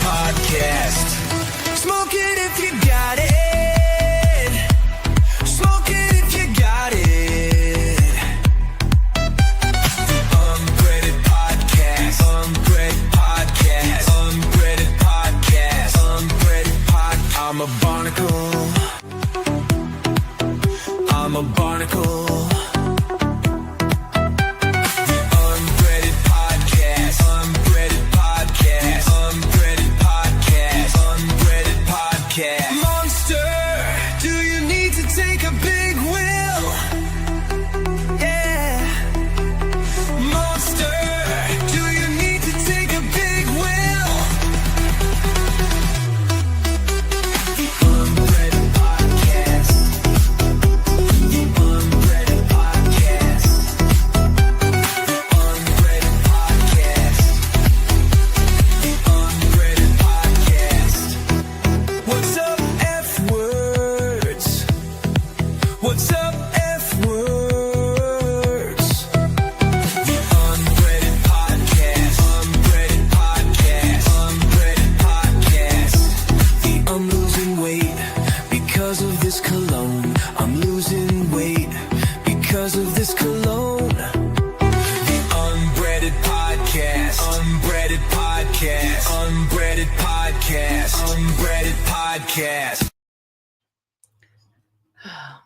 Podcast. Smoke it if you got it. Smoke it if you got it. Unbreaded Podcast. Unbreaded Podcast. Unbreaded Podcast. Unbreaded Podcast. I'm a barnacle. I'm a barnacle.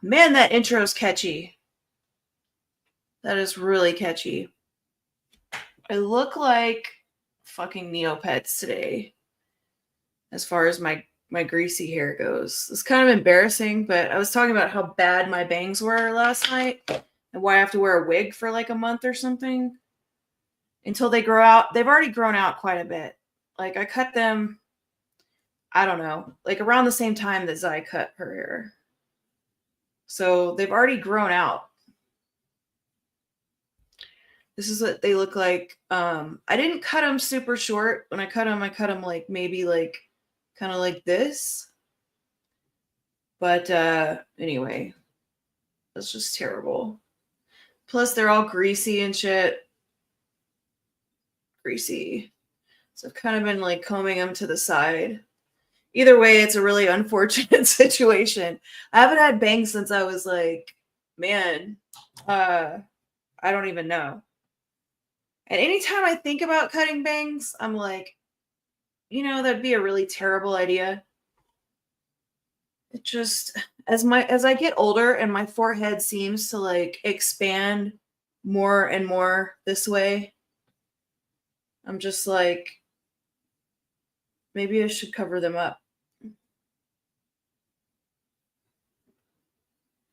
Man, that intro's catchy. That is really catchy. I look like fucking Neopets today as far as my greasy hair goes. It's kind of embarrassing, but I was talking about how bad my bangs were last night and why I have to wear a wig for like a month or something until they grow out. They've already grown out quite a bit. Like I cut them, I don't know, like around the same time that Zai cut her hair. So they've already grown out. This is what they look like. I didn't cut them super short. When I cut them like maybe like kind of like this. But anyway, that's just terrible. Plus they're all greasy and shit. Greasy. So I've kind of been like combing them to the side. Either way, it's a really unfortunate situation. I haven't had bangs since I was like, man, I don't even know. And anytime I think about cutting bangs, I'm like, you know, that'd be a really terrible idea. It just, as I get older and my forehead seems to like expand more and more this way, I'm just like, maybe I should cover them up.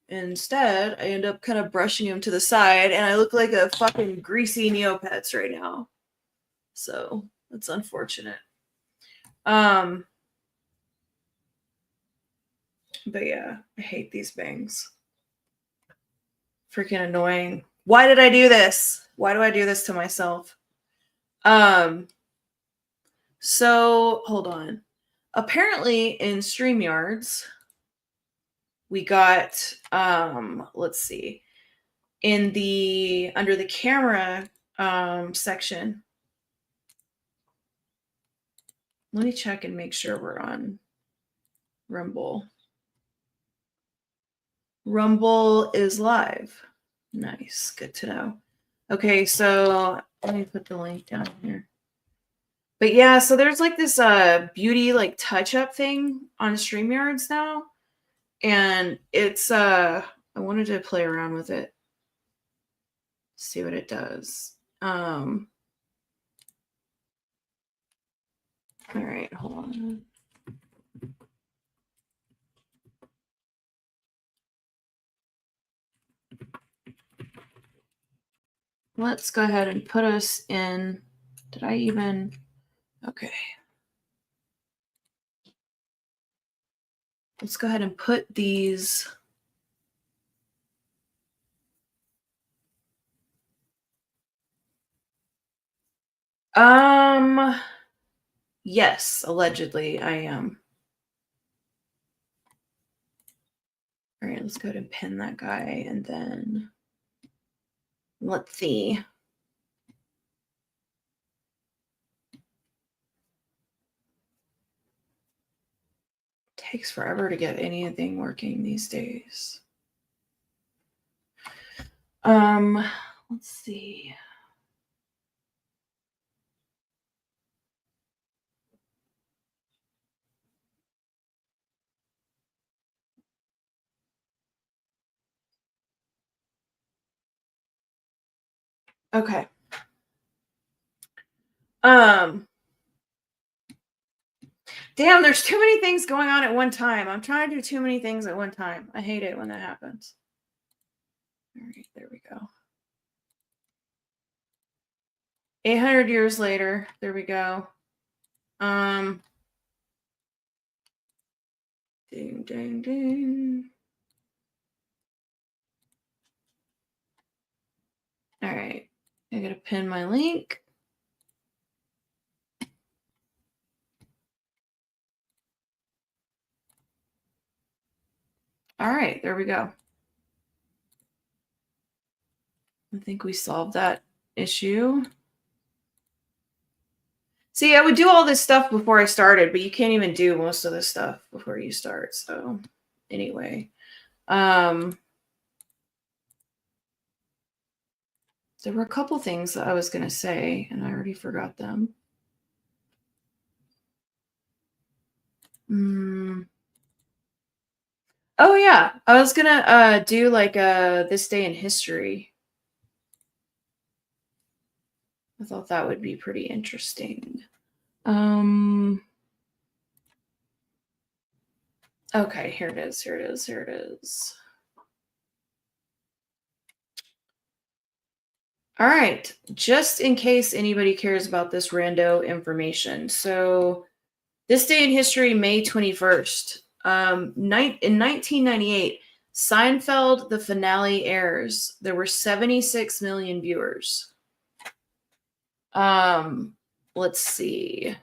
Instead, I end up kind of brushing them to the side, and I look like a fucking greasy Neopets right now. So, that's unfortunate. But yeah, I hate these bangs. Freaking annoying. Why did I do this? Why do I do this to myself? So, hold on. Apparently, in StreamYards, we got, let's see, in the, under the camera section. Let me check and make sure we're on Rumble. Rumble is live. Nice. Good to know. Okay, so let me put the link down here. But yeah, so there's like this beauty like touch-up thing on StreamYards now. And it's I wanted to play around with it. See what it does. All right, hold on. Let's go ahead and put us in. Did I even? Okay. Let's go ahead and put these. Yes, allegedly I am. All right, let's go ahead and pin that guy and then let's see. takes forever to get anything working these days. Let's see. Okay. Damn, there's too many things going on at one time. I'm trying to do too many things at one time. I hate it when that happens. All right, there we go. 800 years later, there we go. Ding, ding, ding. All right, I gotta pin my link. All right, there we go. I think we solved that issue. See, I would do all this stuff before I started, but you can't even do most of this stuff before you start. So anyway, there were a couple things that I was going to say, and I already forgot them. Oh, yeah. I was going to do like this day in history. I thought that would be pretty interesting. Okay, here it is. Here it is. Here it is. All right. Just in case anybody cares about this rando information. So this day in history, May 21st. In 1998, Seinfeld, the finale airs. There were 76 million viewers. Let's see.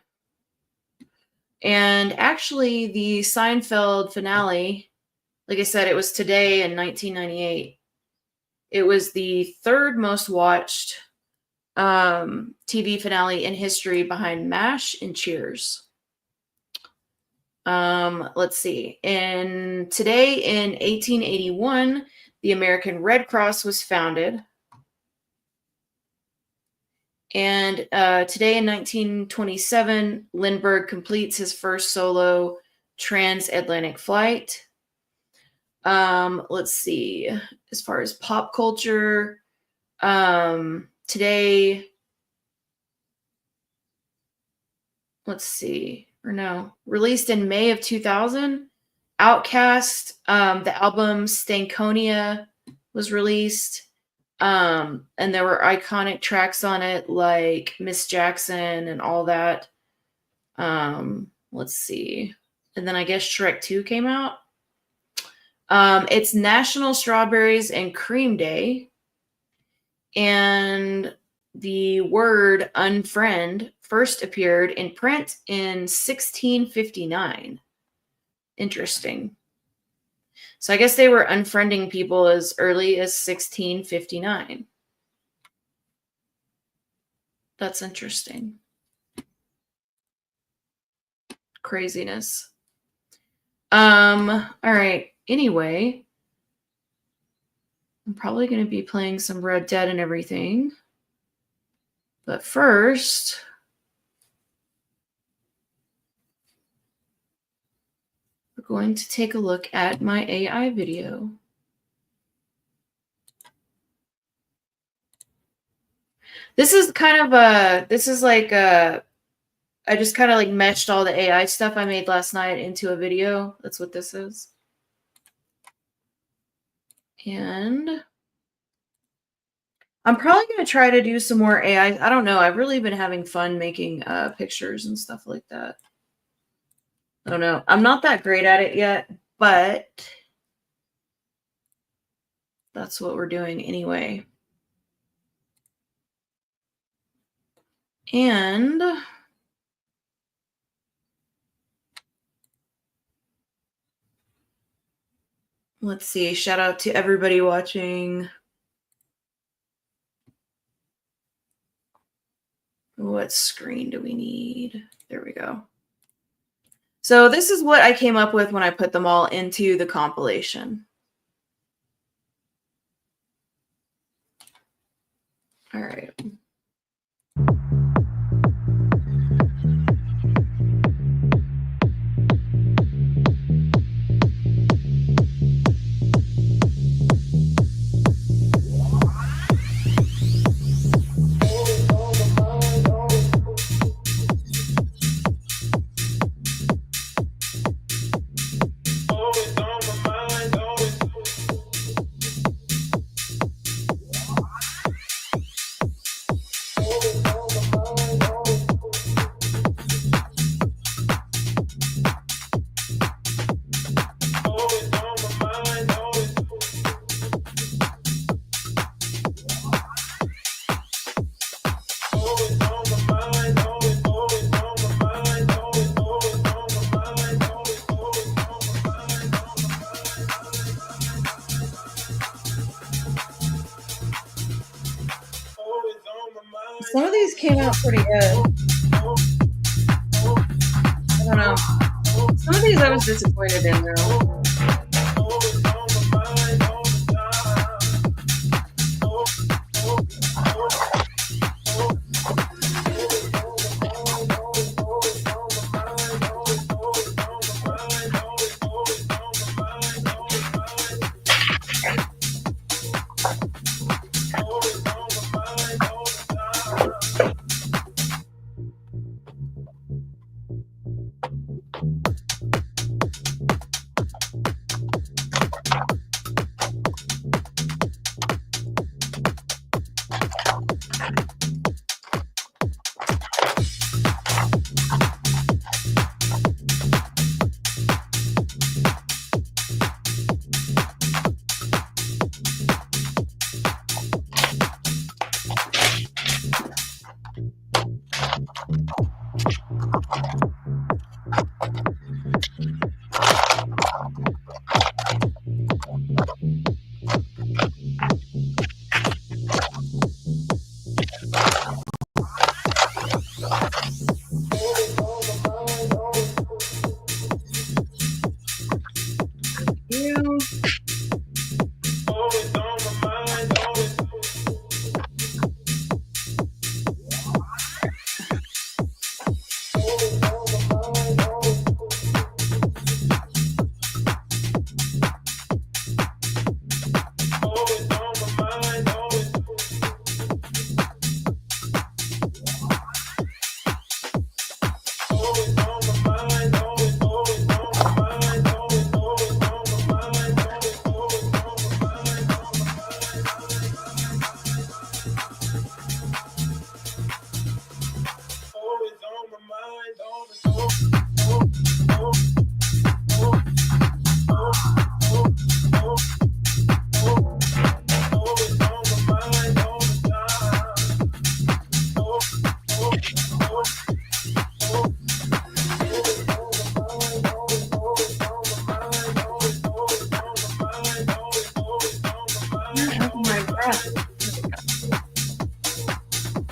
And actually, the Seinfeld finale, like I said, it was today in 1998. It was the third most watched TV finale in history behind MASH and Cheers. Let's see. Today in 1881, the American Red Cross was founded. And today in 1927, Lindbergh completes his first solo transatlantic flight. Let's see. As far as pop culture, today, let's see. Or no, released in May of 2000, Outkast, the album Stankonia was released. And there were iconic tracks on it like Miss Jackson and all that. Let's see. And then I guess Shrek 2 came out. It's National Strawberries and Cream Day. And the word unfriend first appeared in print in 1659. Interesting. So I guess they were unfriending people as early as 1659. That's interesting. Craziness. All right. Anyway, I'm probably going to be playing some Red Dead and everything. But first, we're going to take a look at my AI video. This is kind of I just kind of like meshed all the AI stuff I made last night into a video. That's what this is. And I'm probably going to try to do some more AI. I don't know. I've really been having fun making pictures and stuff like that. I don't know. I'm not that great at it yet, but that's what we're doing anyway. And let's see. Shout out to everybody watching. What screen do we need? There we go. So this is what I came up with when I put them all into the compilation. All right. Some of these came out pretty good. I don't know. Some of these I was disappointed in though.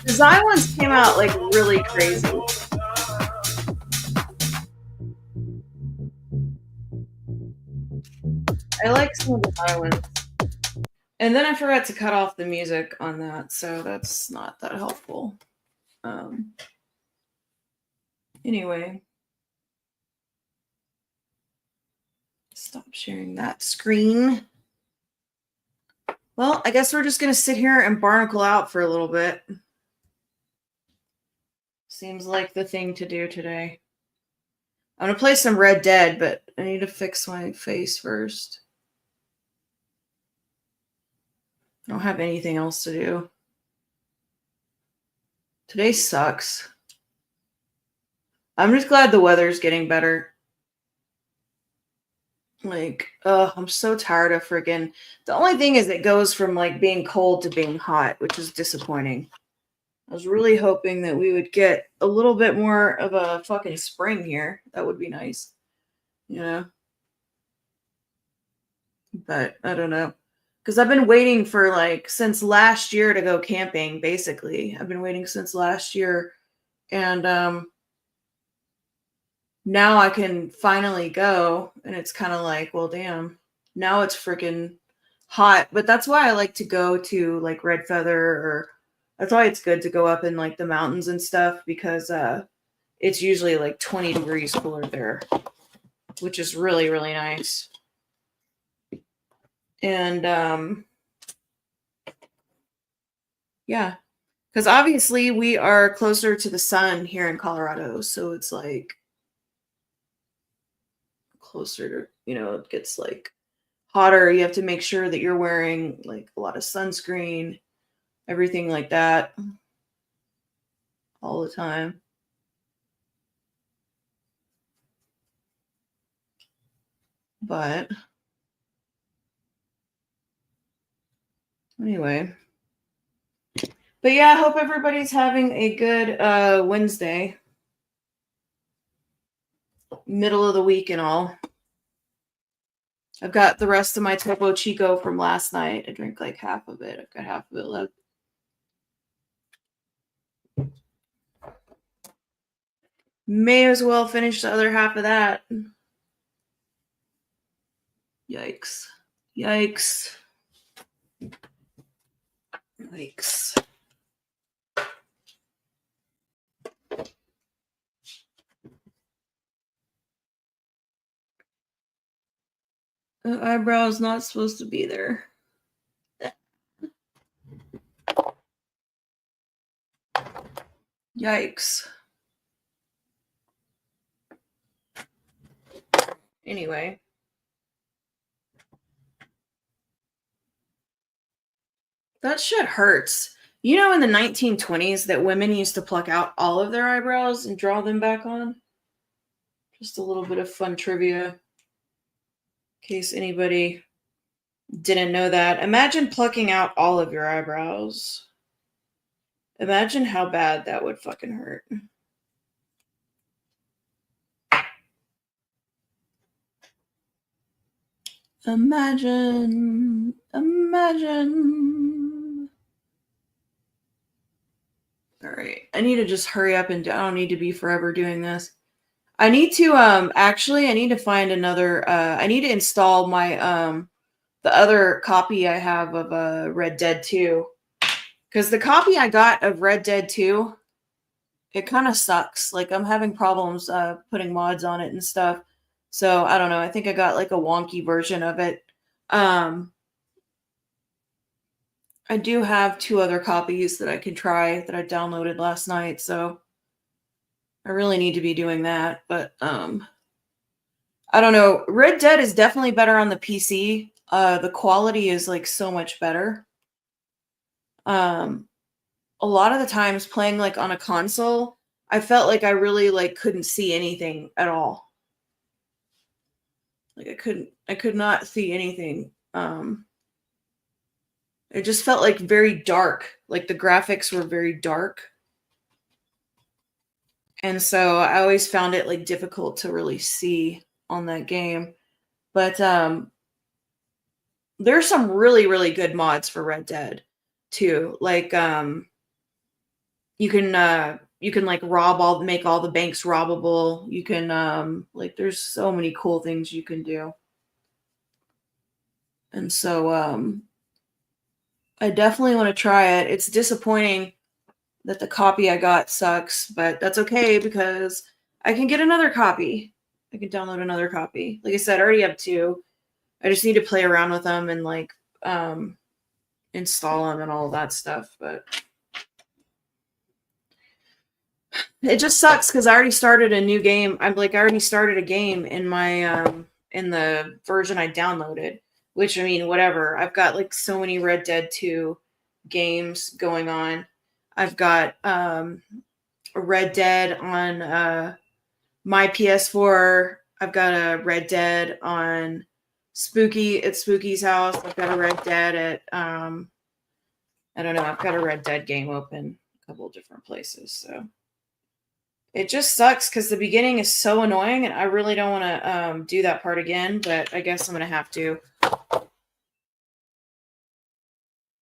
Design ones came out like really crazy. I like some of the high ones. And then I forgot to cut off the music on that, so that's not that helpful. Anyway. Stop sharing that screen. Well, I guess we're just going to sit here and barnacle out for a little bit. Seems like the thing to do today. I'm going to play some Red Dead, but I need to fix my face first. I don't have anything else to do. Today sucks. I'm just glad the weather's getting better. Like, I'm so tired of friggin'. The only thing is it goes from like being cold to being hot, which is disappointing. I was really hoping that we would get a little bit more of a fucking spring here. That would be nice. You know? But I don't know. Because I've been waiting for like since last year to go camping, basically. I've been waiting since last year. And now I can finally go, and it's kind of like, well, damn, now it's freaking hot. But that's why I like to go to like Red Feather, or that's why it's good to go up in like the mountains and stuff, because it's usually like 20 degrees cooler there, which is really, really nice. And yeah, because obviously we are closer to the sun here in Colorado, so it's like closer to, it gets like hotter. You have to make sure that you're wearing like a lot of sunscreen, everything like that, all the time. But anyway. But yeah, I hope everybody's having a good Wednesday. Middle of the week and all. I've got the rest of my Topo Chico from last night. I drank like half of it. I've got half of it left. May as well finish the other half of that. Yikes. Yikes. Yikes. The eyebrow's not supposed to be there. Yikes. Anyway. That shit hurts. You know, in the 1920s that women used to pluck out all of their eyebrows and draw them back on? Just a little bit of fun trivia, in case anybody didn't know that. Imagine plucking out all of your eyebrows. Imagine how bad that would fucking hurt. Imagine. All right. I need to just hurry up, and I don't need to be forever doing this. I need to I need to find another I need to install my the other copy I have of Red Dead 2. Cuz the copy I got of Red Dead 2, it kind of sucks. Like I'm having problems putting mods on it and stuff. So, I don't know. I think I got like a wonky version of it. I do have 2 other copies that I can try that I downloaded last night, so I really need to be doing that, but I don't know. Red Dead is definitely better on the PC. The quality is like so much better. A lot of the times playing like on a console, I felt like I really like couldn't see anything at all. Like I could not see anything. It just felt like very dark. Like the graphics were very dark. And so I always found it like difficult to really see on that game. But there's some really, really good mods for Red Dead too. Like you can like make all the banks robbable. You can like there's so many cool things you can do. And so I definitely want to try it. It's disappointing that the copy I got sucks, but that's okay because I can get another copy. I can download another copy. Like I said, I already have 2. I just need to play around with them and like install them and all of that stuff. But it just sucks because I already started a new game. I already started a game in my in the version I downloaded. Which, I mean, whatever. I've got like so many Red Dead 2 games going on. I've got Red Dead on my PS4. I've got a Red Dead on Spooky's house. I've got a Red Dead at I don't know. I've got a Red Dead game open a couple of different places. So it just sucks because the beginning is so annoying, and I really don't want to do that part again. But I guess I'm gonna have to.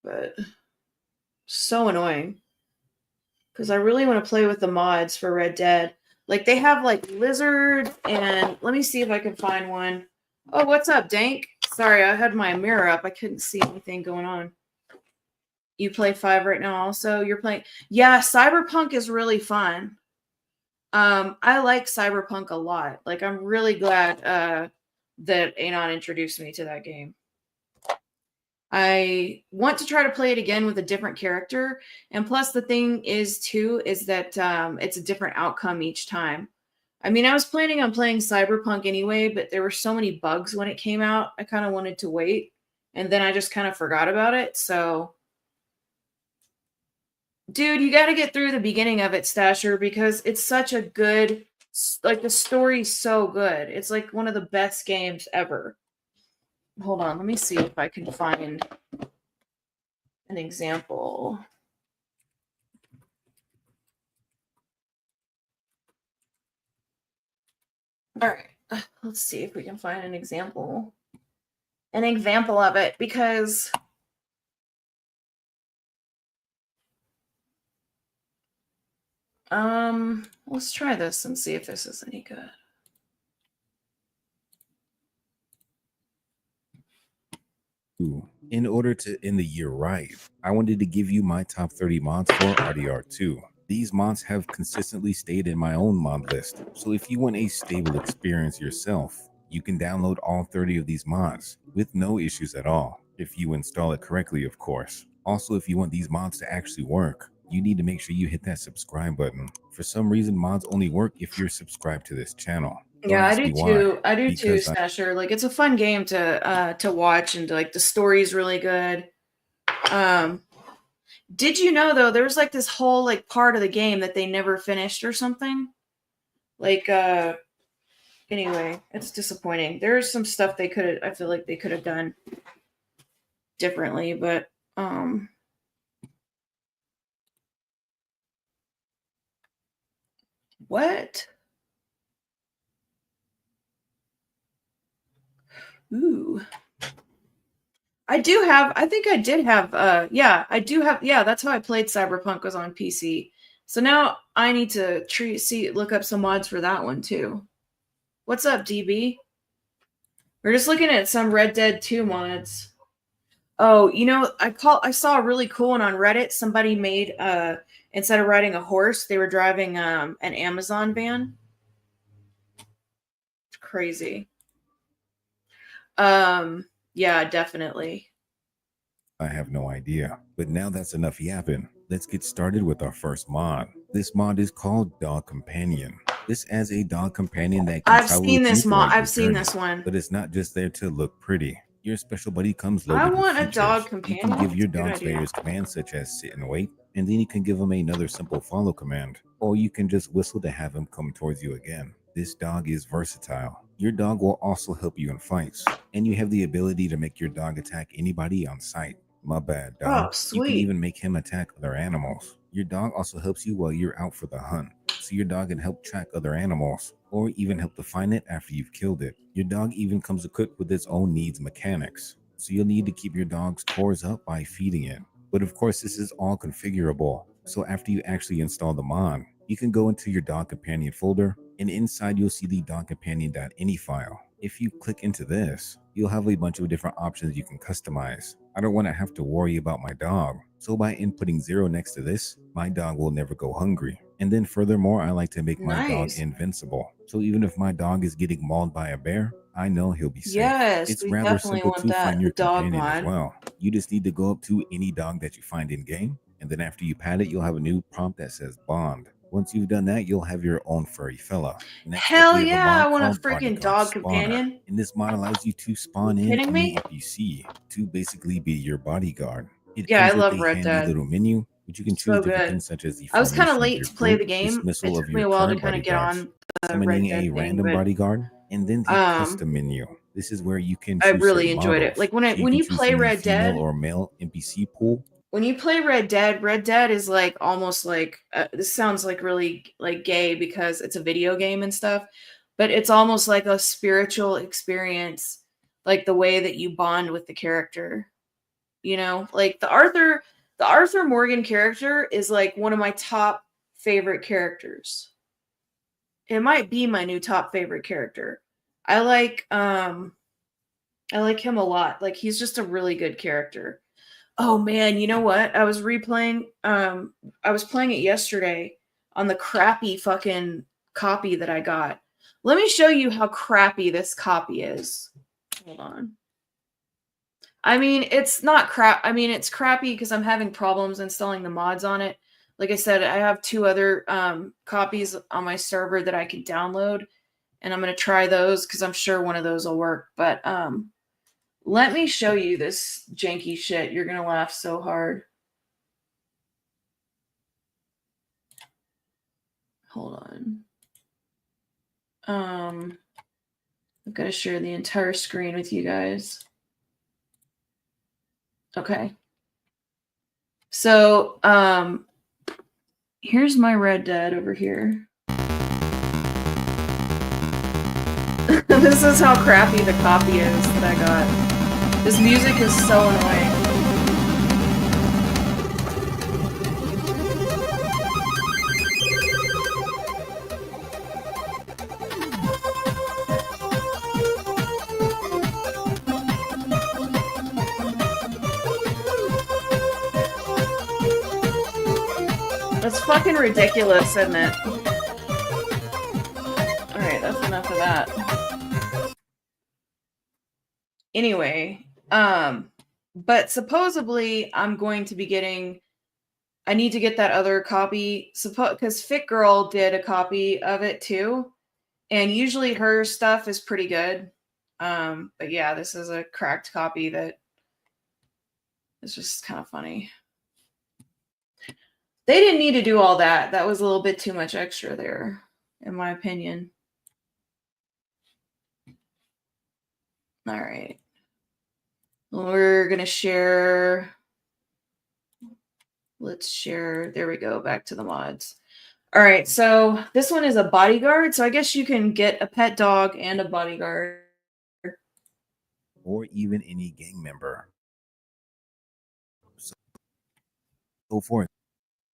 But so annoying because I really want to play with the mods for Red Dead. Like they have like lizard and let me see if I can find one. Oh, what's up, Dank? Sorry, I had my mirror up. I couldn't see anything going on. You play 5 right now also? You're playing. Yeah, Cyberpunk is really fun. I like Cyberpunk a lot. Like I'm really glad that Anon introduced me to that game. I want to try to play it again with a different character. And plus the thing is too, is that it's a different outcome each time. I mean, I was planning on playing Cyberpunk anyway, but there were so many bugs when it came out. I kind of wanted to wait. And then I just kind of forgot about it. So, dude, you got to get through the beginning of it, Stasher, because it's such a good, like the story's so good. It's like one of the best games ever. Hold on, let me see if I can find an example. All right, let's see if we can find an example. An example of it, because let's try this and see if this is any good. In order to end the year right, I wanted to give you my top 30 mods for RDR2. These mods have consistently stayed in my own mod list, so if you want a stable experience yourself, you can download all 30 of these mods with no issues at all, if you install it correctly, of course. Also, if you want these mods to actually work, you need to make sure you hit that subscribe button. For some reason, mods only work if you're subscribed to this channel. Yeah, I do too. I do too, Stasher. Like it's a fun game to watch, and like the story's really good. Did you know though there was like this whole like part of the game that they never finished or something? Like anyway, it's disappointing. There's some stuff they could I feel like they could have done differently, but what? Ooh. I think I did have, yeah, I do have, yeah, that's how I played Cyberpunk, was on PC. So now I need to look up some mods for that one too. What's up, DB? We're just looking at some Red Dead 2 mods. Oh, you know, I saw a really cool one on Reddit. Somebody made, instead of riding a horse, they were driving an Amazon van. It's crazy. Yeah, definitely. I have no idea, but now that's enough yapping. Let's get started with our first mod. This mod is called Dog Companion. This adds a dog companion that can travel with you throughout your journey, this one. but it's not just there to look pretty. Your special buddy comes loaded I with want features. a dog companion. You can give your dogs various commands such as sit and wait, and then you can give him another simple follow command, or you can just whistle to have him come towards you again. This dog is versatile. Your dog will also help you in fights, and you have the ability to make your dog attack anybody on sight. My bad, dog. Oh, sweet. You can even make him attack other animals. Your dog also helps you while you're out for the hunt, so your dog can help track other animals, or even help to find it after you've killed it. Your dog even comes equipped with its own needs mechanics, so you'll need to keep your dog's cores up by feeding it. But of course, this is all configurable, so after you actually install the mod, you can go into your dog companion folder, and inside you'll see the dogcompanion.ini file. If you click into this, you'll have a bunch of different options you can customize. I don't want to have to worry about my dog, so by inputting 0 next to this, my dog will never go hungry. And then furthermore, I like to make my dog invincible, so even if my dog is getting mauled by a bear, I know he'll be safe. Yes, it's we rather definitely simple want to that, find your the dog companion as mod. well. You just need to go up to any dog that you find in game, and then after you pat it, you'll have a new prompt that says bond. Once you've done that, you'll have your own furry fella. Next Hell up, we have yeah, I a mod want a called freaking Barnacle dog Spawner. companion. And this mod allows you to spawn in kidding any me? NPC to basically be your bodyguard. It Yeah, I comes love with a Red handy Dead. little menu, which you can So choose different good. things such as the I was kind of formation of late your to play the group, game. It dismissal took of me a your while to current kind of get bodyguards, on the summoning Red Dead a thing, random but bodyguard, and then the custom menu. This is where you can I choose really certain enjoyed it. models. Like So when can you choose play from the Red female Dead, or male NPC pool. when you play Red Dead is like almost like this sounds like really like gay because it's a video game and stuff, but it's almost like a spiritual experience, like the way that you bond with the character. You know, like the Arthur Morgan character is like one of my top favorite characters. It might be my new top favorite character. I like him a lot. Like he's just a really good character. Oh man, you know what? I was playing it yesterday on the crappy fucking copy that I got. Let me show you how crappy this copy is. Hold on. I mean, it's not crap. I mean, it's crappy because I'm having problems installing the mods on it. Like I said, I have 2 other copies on my server that I can download, and I'm going to try those because I'm sure one of those will work. But let me show you this janky shit. You're going to laugh so hard. Hold on. I'm going to share the entire screen with you guys. Okay. So, here's my Red Dead over here. This is how crappy the copy is that I got. This music is so annoying. It's fucking ridiculous, isn't it? Alright, that's enough of that. Anyway, but supposedly I'm going to be getting, I need to get that other copy, because Fit Girl did a copy of it too, and usually her stuff is pretty good. But yeah, this is a cracked copy that is just kind of funny. They didn't need to do all that. That was a little bit too much extra there, in my opinion. All right. We're going to share. Let's share. There we go. Back to the mods. All right. So this one is a bodyguard. So I guess you can get a pet dog and a bodyguard. Or even any gang member. So for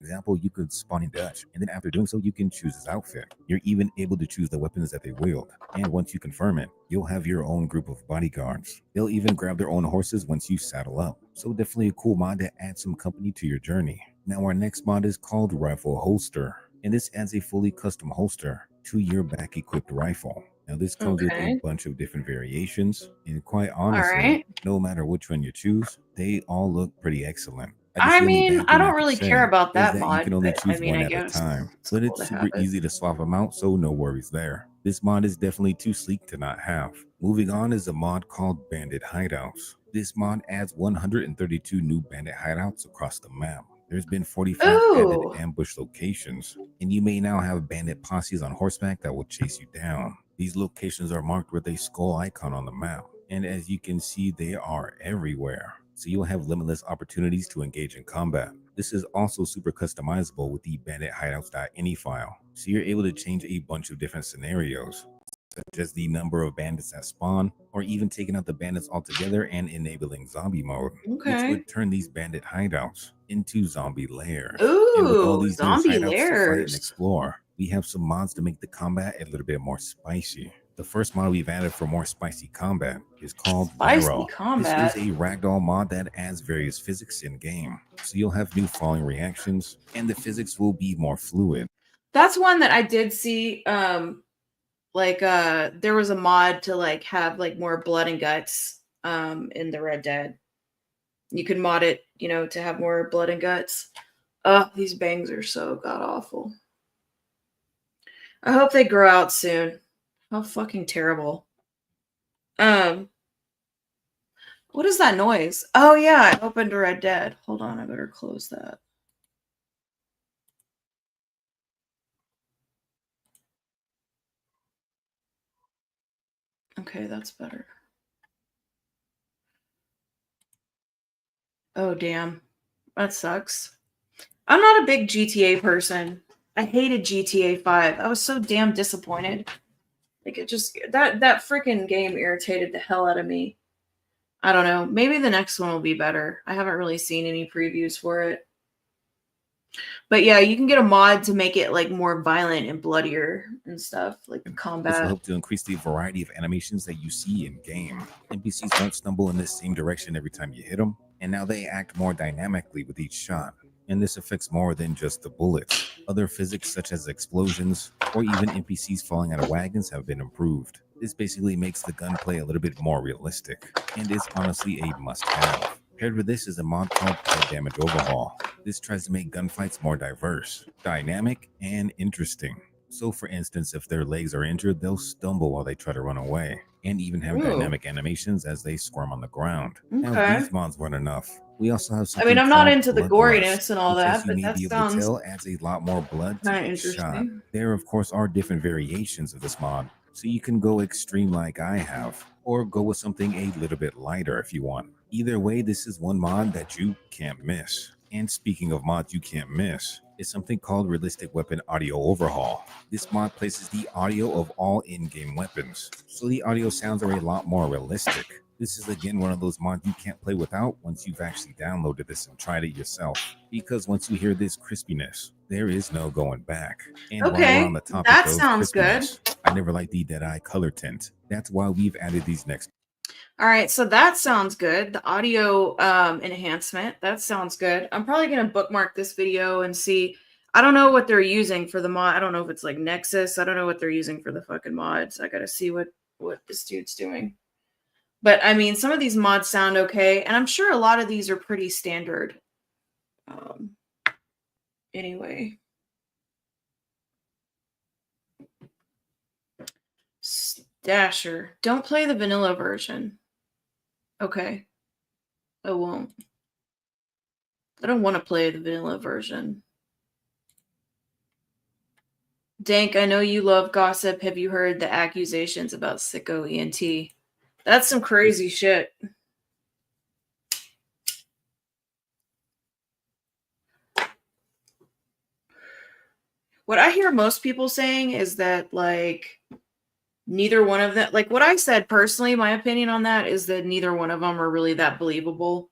example, you could spawn in Dutch, and then after doing so, you can choose his outfit. You're even able to choose the weapons that they wield. And once you confirm it, you'll have your own group of bodyguards. They'll even grab their own horses once you saddle up. So definitely a cool mod to add some company to your journey. Now our next mod is called Rifle Holster, and this adds a fully custom holster to your back equipped rifle. Now this comes with a bunch of different variations, and quite honestly, no matter which one you choose, they all look pretty excellent. I mean, I don't really care about that mod. You can only choose one I at a guess time, it's but cool it's to super have it. easy to swap them out, so no worries there. This mod is definitely too sleek to not have. Moving on is a mod called Bandit Hideouts. This mod adds 132 new bandit hideouts across the map. There's been 45 added ambush locations, and you may now have bandit posses on horseback that will chase you down. These locations are marked with a skull icon on the map, and as you can see, they are everywhere. So you'll have limitless opportunities to engage in combat. This is also super customizable with the bandit hideouts.ini file. So you're able to change a bunch of different scenarios, such as the number of bandits that spawn, or even taking out the bandits altogether and enabling zombie mode, which would turn these bandit hideouts into zombie lairs. And with all these new hideouts to fight and explore, we have some mods to make the combat a little bit more spicy. The first mod we've added for more spicy combat is called Viral. This is a ragdoll mod that adds various physics in game. So you'll have new falling reactions, and the physics will be more fluid. That's one that I did see. There was a mod to like have like more blood and guts in the Red Dead. You could mod it, you know, to have more blood and guts. These bangs are so god awful. I hope they grow out soon. How fucking terrible. What is that noise? Oh yeah, I opened Red Dead. Hold on, I better close that. Okay, that's better. Oh damn. That sucks. I'm not a big GTA person. I hated GTA 5. I was so damn disappointed. Like it just that freaking game irritated the hell out of me. I don't know. Maybe the next one will be better. I haven't really seen any previews for it. But yeah, you can get a mod to make it like more violent and bloodier and stuff, like This will combat. help to increase the variety of animations that you see in game. NPCs won't stumble in the same direction every time you hit them, and now they act more dynamically with each shot. And this affects more than just the bullets. Other physics such as explosions or even NPCs falling out of wagons have been improved. This basically makes the gunplay a little bit more realistic, and is honestly a must-have. Paired with this is a mod called Head Damage Overhaul. This tries to make gunfights more diverse, dynamic, and interesting. So, for instance, if their legs are injured, they'll stumble while they try to run away, and even have Ooh. dynamic animations as they squirm on the ground. Now, Okay. these mods weren't enough. We also have I something mean, I'm not called into the Bloodlust, goriness and all which, that, as you but may that be able to sounds tell, adds a lot more blood to kind of each shot. interesting. There, of course, are different variations of this mod, so you can go extreme like I have, or go with something a little bit lighter if you want. Either way, this is one mod that you can't miss. And speaking of mods you can't miss, is something called Realistic Weapon Audio Overhaul. This mod places the audio of all in-game weapons, so the audio sounds are a lot more realistic. This is again one of those mods you can't play without once you've actually downloaded this and tried it yourself, because once you hear this crispiness, there is no going back. And while we're on the topic that of sounds good. crispiness, I never liked the Deadeye color tint. That's why we've added these next. All right, so that sounds good. The audio enhancement, that sounds good. I'm probably going to bookmark this video and see. I don't know what they're using for the mod. I don't know if it's like Nexus. I don't know what they're using for the fucking mods. I got to see what this dude's doing. But I mean, some of these mods sound okay, and I'm sure a lot of these are pretty standard. Anyway. Stasher. Don't play the vanilla version. Okay. I won't. I don't want to play the vanilla version. Dank, I know you love gossip. Have you heard the accusations about Sicko ENT? That's some crazy shit. What I hear most people saying is that, like, neither one of them, like what I said personally, my opinion on that is that neither one of them are really that believable.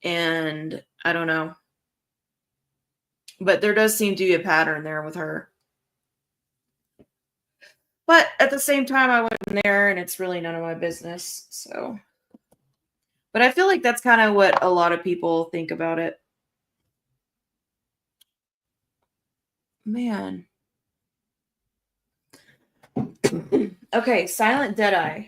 And I don't know. But there does seem to be a pattern there with her. But at the same time, I wasn't there and it's really none of my business. So, but I feel like that's kind of what a lot of people think about it. Man. Okay, Silent Deadeye.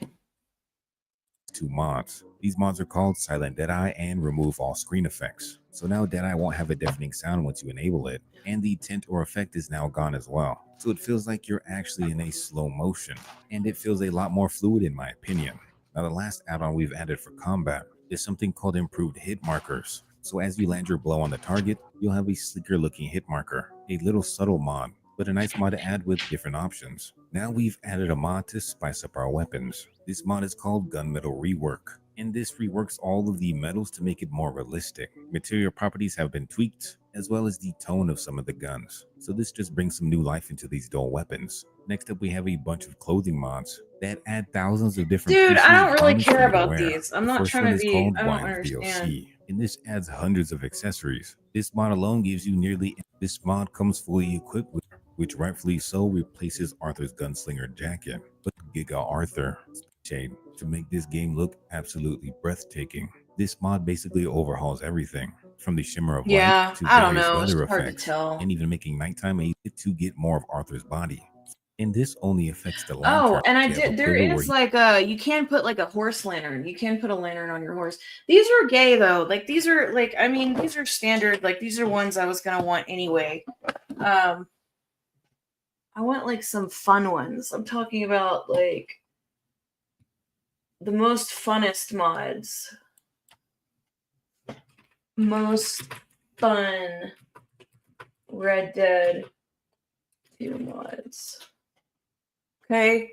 2 mods. These mods are called Silent Deadeye and Remove All Screen Effects. So now Deadeye won't have a deafening sound once you enable it, and the tint or effect is now gone as well. So it feels like you're actually in a slow motion, and it feels a lot more fluid in my opinion. Now the last add-on we've added for combat is something called Improved Hit Markers. So as you land your blow on the target, you'll have a sleeker looking hit marker, a little subtle mod, but a nice mod to add with different options. Now we've added a mod to spice up our weapons. This mod is called Gunmetal Rework, and this reworks all of the metals to make it more realistic. Material properties have been tweaked, as well as the tone of some of the guns. So this just brings some new life into these dull weapons. Next up, we have a bunch of clothing mods that add thousands of different Dude, pieces I don't really bottoms for care you to about wear. these. I'm The not first trying one to is be. called I don't Wild understand. DLC, and this adds hundreds of accessories. This mod alone gives you nearly. This mod comes fully equipped with, which rightfully so replaces Arthur's gunslinger jacket, but Giga Arthur shade to make this game look absolutely breathtaking. This mod basically overhauls everything, from the shimmer of Yeah, light to I don't various know. It's weather hard to effects, tell. and even making nighttime a to get more of Arthur's body. And this only affects the Oh, lantern. and I They have a did. There quiver where is like you can put like a horse lantern. You can put a lantern on your horse. These are gay though. Like these are like I mean these are standard. Like these are ones I was gonna want anyway. I want like some fun ones. I'm talking about like the most funnest mods. Most fun Red Dead 2 mods. Okay,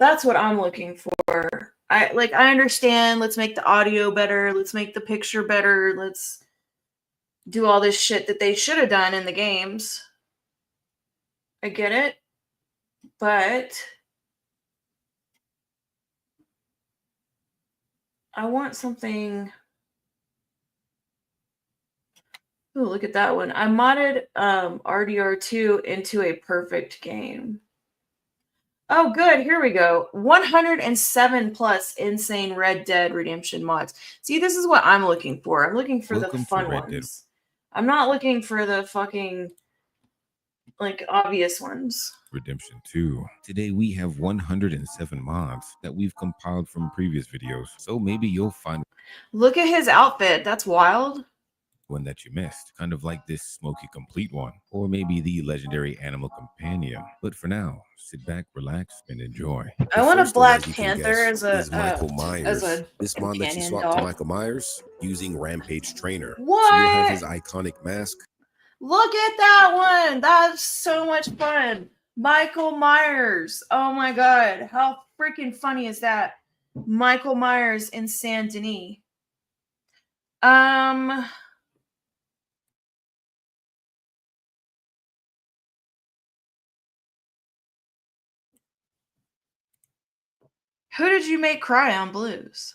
that's what I'm looking for. I understand. Let's make the audio better. Let's make the picture better. Let's do all this shit that they should have done in the games. I get it, but I want something. Oh, look at that one. I modded RDR2 into a perfect game. Oh, good. Here we go. 107 plus insane Red Dead Redemption mods. See, this is what I'm looking for. I'm looking for Welcome the to fun Red Dead. ones. I'm not looking for the fucking, like, obvious ones. Redemption 2. Today we have 107 mods that we've compiled from previous videos, so maybe you'll find Look at his outfit. That's wild. one that you missed, kind of like this Smoky Complete one, or maybe the legendary Animal Companion. But for now, sit back, relax, and enjoy. I want a Black Panther as a Michael Myers. This mod lets you companion swap dog. to Michael Myers using Rampage Trainer. What? So you'll have his iconic mask. Look at that one. That's so much fun. Michael Myers. Oh my god. How freaking funny is that? Michael Myers in Saint Denis. Who did you make cry on Blues?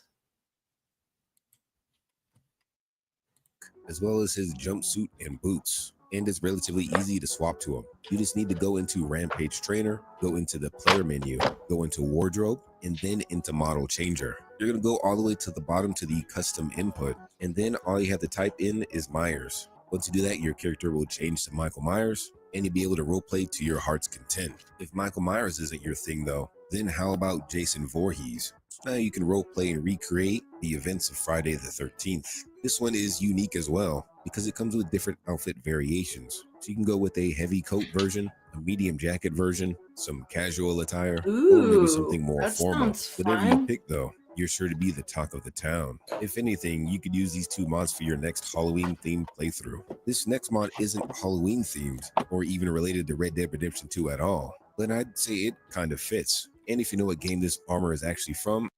As well as his jumpsuit and boots. And it's relatively easy to swap to him. You just need to go into Rampage Trainer, go into the player menu, go into wardrobe, and then into model changer. You're gonna go all the way to the bottom to the custom input, and then all you have to type in is Myers. Once you do that, your character will change to Michael Myers, and you'll be able to roleplay to your heart's content. If Michael Myers isn't your thing though, then how about Jason Voorhees? Now you can roleplay and recreate the events of Friday the 13th. This one is unique as well because it comes with different outfit variations. So you can go with a heavy coat version, a medium jacket version, some casual attire, or maybe something more that formal. sounds Whatever fun. you pick though, you're sure to be the talk of the town. If anything, you could use these two mods for your next Halloween themed playthrough. This next mod isn't Halloween themed or even related to Red Dead Redemption 2 at all, but I'd say it kind of fits. And if you know what game this armor is actually from,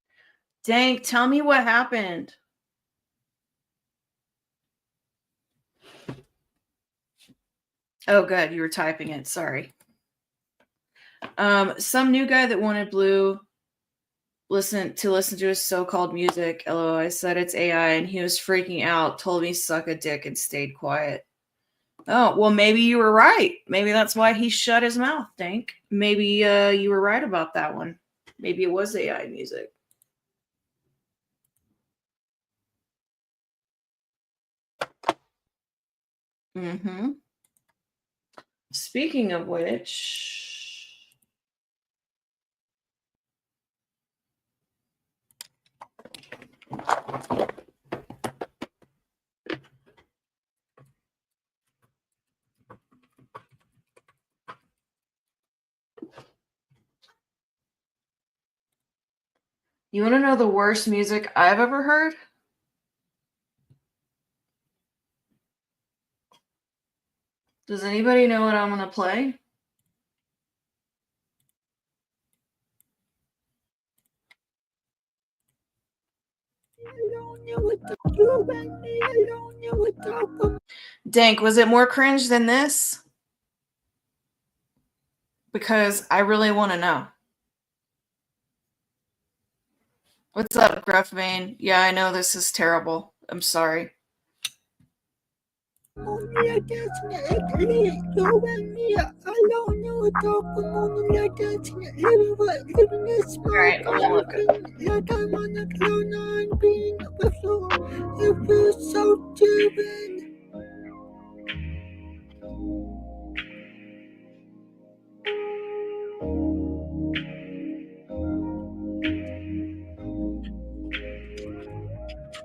Dang, tell me what happened. Oh, good. You were typing it. Sorry. Some new guy that wanted Blue listen to his so-called music. LOL, I said it's AI, and he was freaking out, told me suck a dick, and stayed quiet. Oh, well, maybe you were right. Maybe that's why he shut his mouth, Dank. Maybe you were right about that one. Maybe it was AI music. Mm-hmm. Speaking of which, you want to know the worst music I've ever heard? Does anybody know what I'm going to play? Dank, was it more cringe than this? Because I really want to know. What's up, Gruffbane? Yeah, I know this is terrible. I'm sorry. Alright, let me look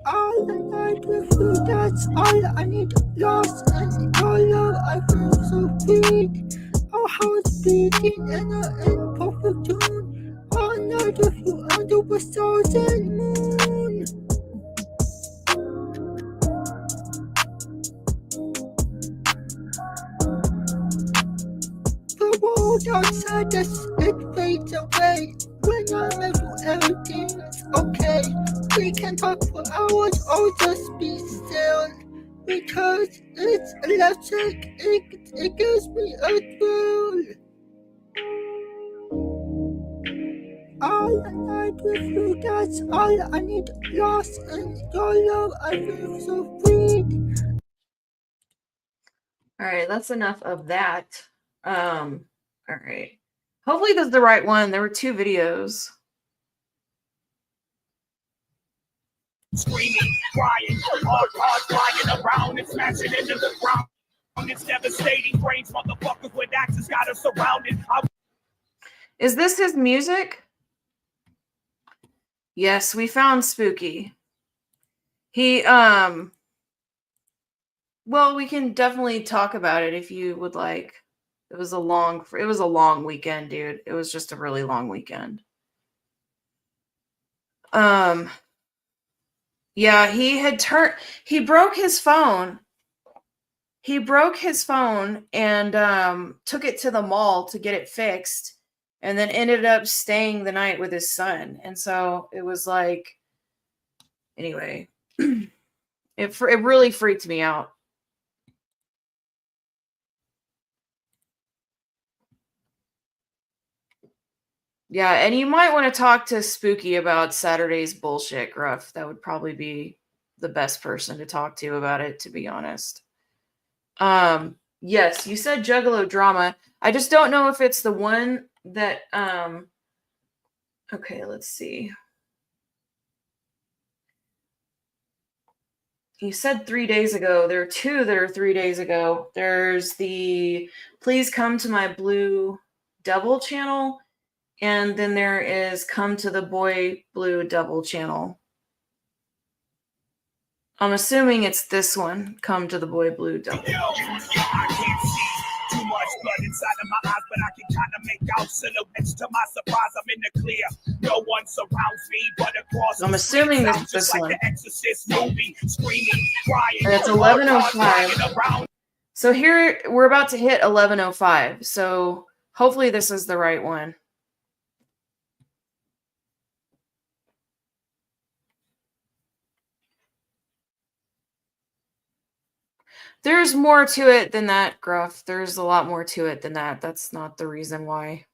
all the night with you, that's all I need. Lost and your love, I feel so free. Our hearts beating in an imperfect tune. All night with you under the stars and moon. The world outside us, it fades away. When I'm with you, everything's okay. We can talk for hours or just be still. Because it's electric, it gives me a thrill. All the night with you, that's all I need. Lost in your love, I feel so free. All right, that's enough of that. All right. Hopefully this is the right one. There were 2 videos. Screaming, crying, hard cars flying around and smashing into the ground. It's devastating. Brains, motherfuckers with axes got us surrounded. Is this his music? Yes, we found Spooky. He well, we can definitely talk about it if you would like. It was a long weekend, dude. It was just a really long weekend. Yeah, he broke his phone. He broke his phone and took it to the mall to get it fixed, and then ended up staying the night with his son. And so it was like, anyway, it really freaked me out. Yeah, and you might want to talk to Spooky about Saturday's bullshit, Gruff. That would probably be the best person to talk to about it, to be honest. Yes, you said Juggalo drama. I just don't know if it's the one that okay, let's see. You said 3 days ago. There are 2 that are 3 days ago. There's the Please Come to My Blue Devil channel, and then there is Come to the Boy Blue Devil channel. I'm assuming it's this one, Come to the Boy Blue Devil. I can't see too much blood inside of my eyes, but I can kind of make out silhouettes. To my surprise, I'm in the clear. No one surrounds me, but across I'm the assuming street, this sounds is just this like one. the Exorcist movie, screaming, crying. And it's hard cars 11:05. flying around. So here we're about to hit 11:05. So hopefully this is the right one. There's more to it than that, Gruff. There's a lot more to it than that. That's not the reason why.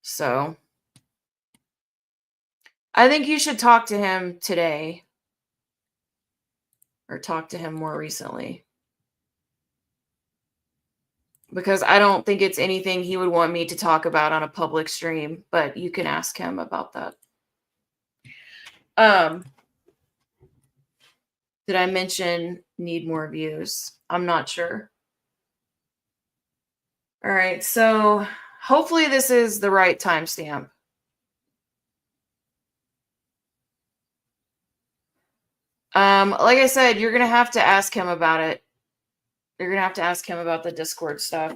So I think you should talk to him today. Or talk to him more recently. Because I don't think it's anything he would want me to talk about on a public stream, but you can ask him about that. Did I mention need more views? I'm not sure. All right, so hopefully this is the right timestamp. Like I said, you're going to have to ask him about it. You're going to have to ask him about the Discord stuff.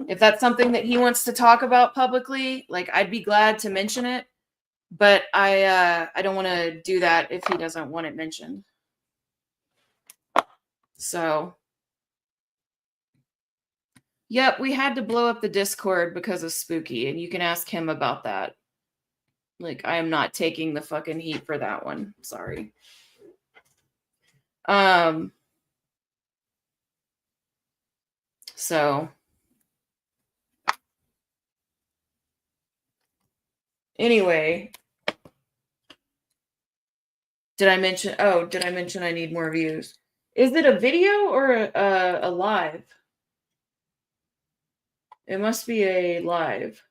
If that's something that he wants to talk about publicly, like I'd be glad to mention it, but I don't want to do that if he doesn't want it mentioned. So, yep, we had to blow up the Discord because of Spooky, and you can ask him about that. Like, I am not taking the fucking heat for that one. Sorry. So anyway, did I mention I need more views? Is it a video or a live? It must be a live.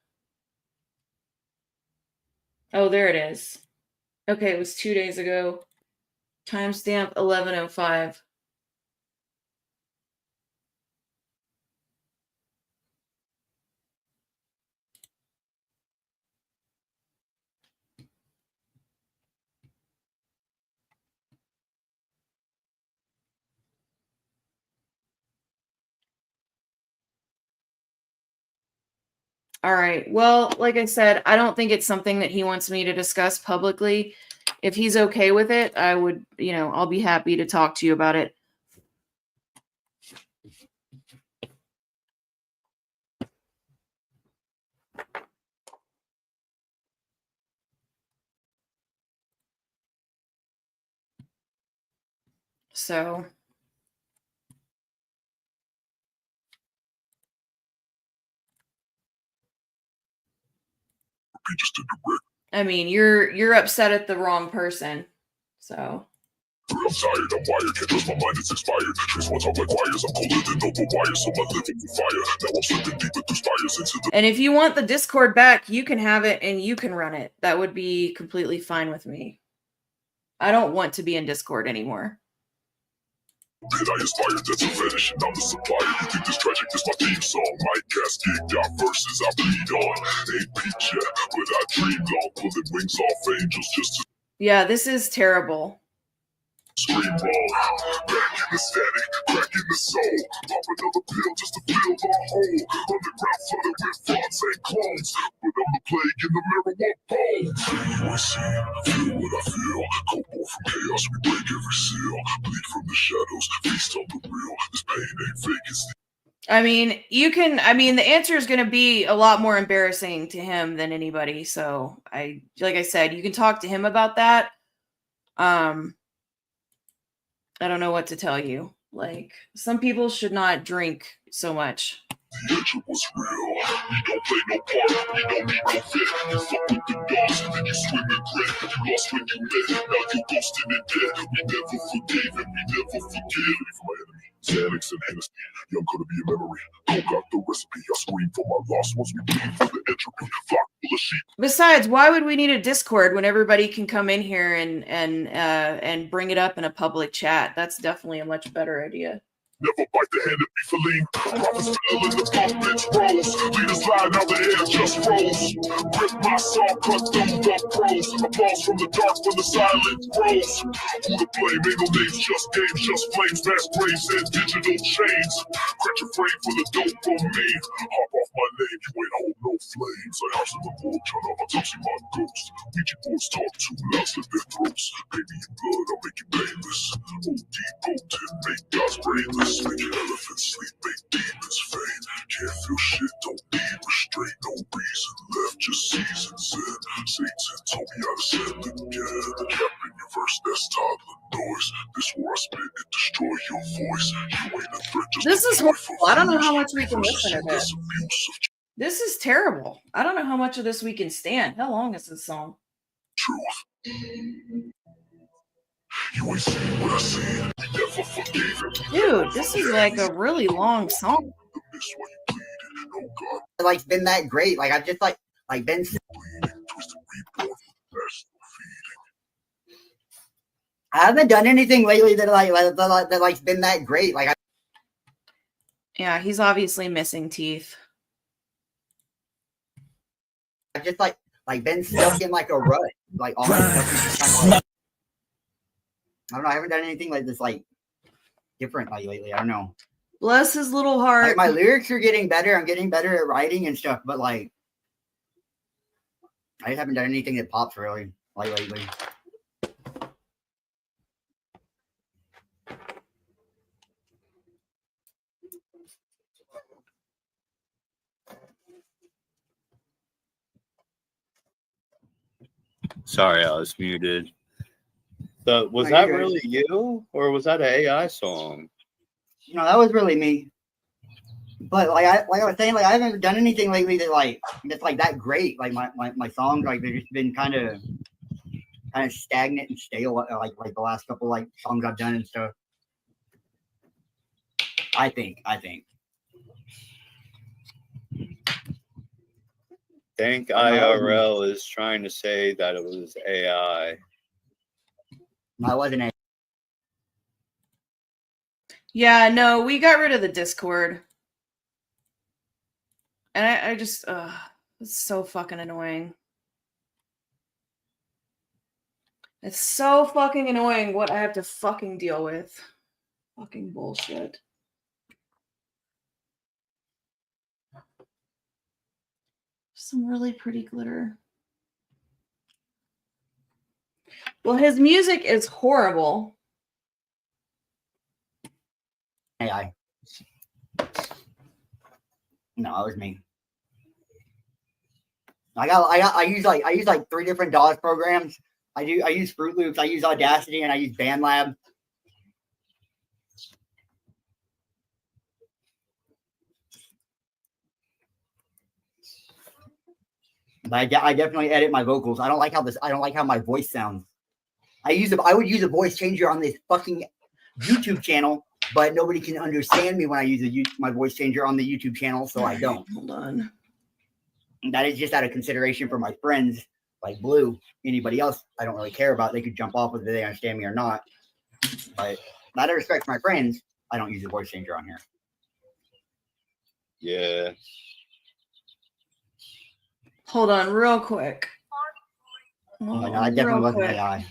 Oh, there it is. Okay, it was 2 days ago. Timestamp 11:05. All right. Well, like I said, I don't think it's something that he wants me to discuss publicly. If he's okay with it, I would, I'll be happy to talk to you about it. So I mean, you're upset at the wrong person. So I'm tired, I'm wired, can't trust my mind, it's expired. Trees one talk like wires, I'm colder than over wires, so my living with fire. Now I'm slipping deeper through spires into the. And if you want the Discord back, you can have it and you can run it. That would be completely fine with me. I don't want to be in Discord anymore. Did I aspire, that's a fetish, and I'm the supplier. You think this tragic, this my theme song. My cast geeked out verses I bleed on. Ain't peach yet, but I dream long. Pulling wings off angels just to Yeah, this is terrible. scream wrong. Back in the static, crack in the soul. Pop another pill just to fill the hole. Underground flooded with frauds and clones. But I'm the plague in the mirror, what bones? You ain't seen, feel what I feel. Cold war from chaos, we break every seal. Bleed from the shadows, feast on the real. This pain ain't fake, it's The answer is going to be a lot more embarrassing to him than anybody. So like I said, you can talk to him about that. I don't know what to tell you. Like, some people should not drink so much. the edge was real. You don't play no part, you don't need no vet. You fuck with the dogs, then you swim in grit. You lost when you met, now you ghosting and dead. We never forgave and we never forget. For my enemy, Xanax and Hennessy, young could be a memory. Don't got the recipe, I scream for my loss once we bleed for the entropy. Flock full of sheep. Besides, why would we need a Discord when everybody can come in here and bring it up in a public chat? That's definitely a much better idea. Never bite the hand that be for lean. Prophets fell in the pump, bitch bros. Leaders lie, now the air just froze. Rip my saw, cut through the pros. Applause from the dark when the silence grows. Who to blame? Ain't no names, just games, just flames. Fast brains and digital chains. Crack your frame for the dope from me. Hop off my name, you ain't hold no flames. I house in the world, turn on autopsy my ghost. Ouija boys talk too loud, slit their throats. Pay me in blood, I'll make you painless. OD potent, make God's brainless. Make elephants sleep, make demons faint. Can't feel shit, don't need restraint. No reason left, just seasons in. Satan told me how to send again. The cap in your verse, that's toddler noise. This war I spit, it destroy your voice. You ain't a threat, just This is horrible. I don't know how much we can versus listen to less this. abuse of This is terrible. I don't know how much of this we can stand. How long is this song? truth. You ain't seen what I seen. We never forgave him. Dude, this is like a really long song. This why you bleeding. Oh God, Like been that great. Like I've just like been. bleeding. Twisted reborn. That's feeding. I haven't done anything lately that like's been that great. Like Yeah, he's obviously missing teeth. I've just like been stuck in like a rut. Like all my stuff is just kind of like, I don't know. I haven't done anything like this like different like lately. I don't know. Bless his little heart. Like my lyrics are getting better. I'm getting better at writing and stuff. But like, I just haven't done anything that pops really like lately. Sorry, I was muted. So, was No, that you're good. really you, or was that an AI song? No, that was really me. But like I was saying, like I haven't done anything lately that's like that great. Like my songs, like they've just been kind of stagnant and stale. Like the last couple like songs I've done and stuff. I think. Think IRL is trying to say that it was AI. No, I wasn't. Yeah, no, we got rid of the Discord. And I just, it's so fucking annoying. It's so fucking annoying what I have to fucking deal with. Fucking bullshit. Some really pretty glitter. Well, his music is horrible. AI. No, it was me. I use like 3 different DAWs programs. I use Fruit Loops, I use Audacity, and I use BandLab. But I definitely edit my vocals. I don't like how my voice sounds. I would use a voice changer on this fucking YouTube channel, but nobody can understand me when I use my voice changer on the YouTube channel, so I don't. Hold on. And that is just out of consideration for my friends like Blue. Anybody else, I don't really care about. They could jump off whether they understand me or not. But out of respect for my friends, I don't use a voice changer on here. Yeah. Hold on, real quick. Oh, no, I definitely wasn't AI.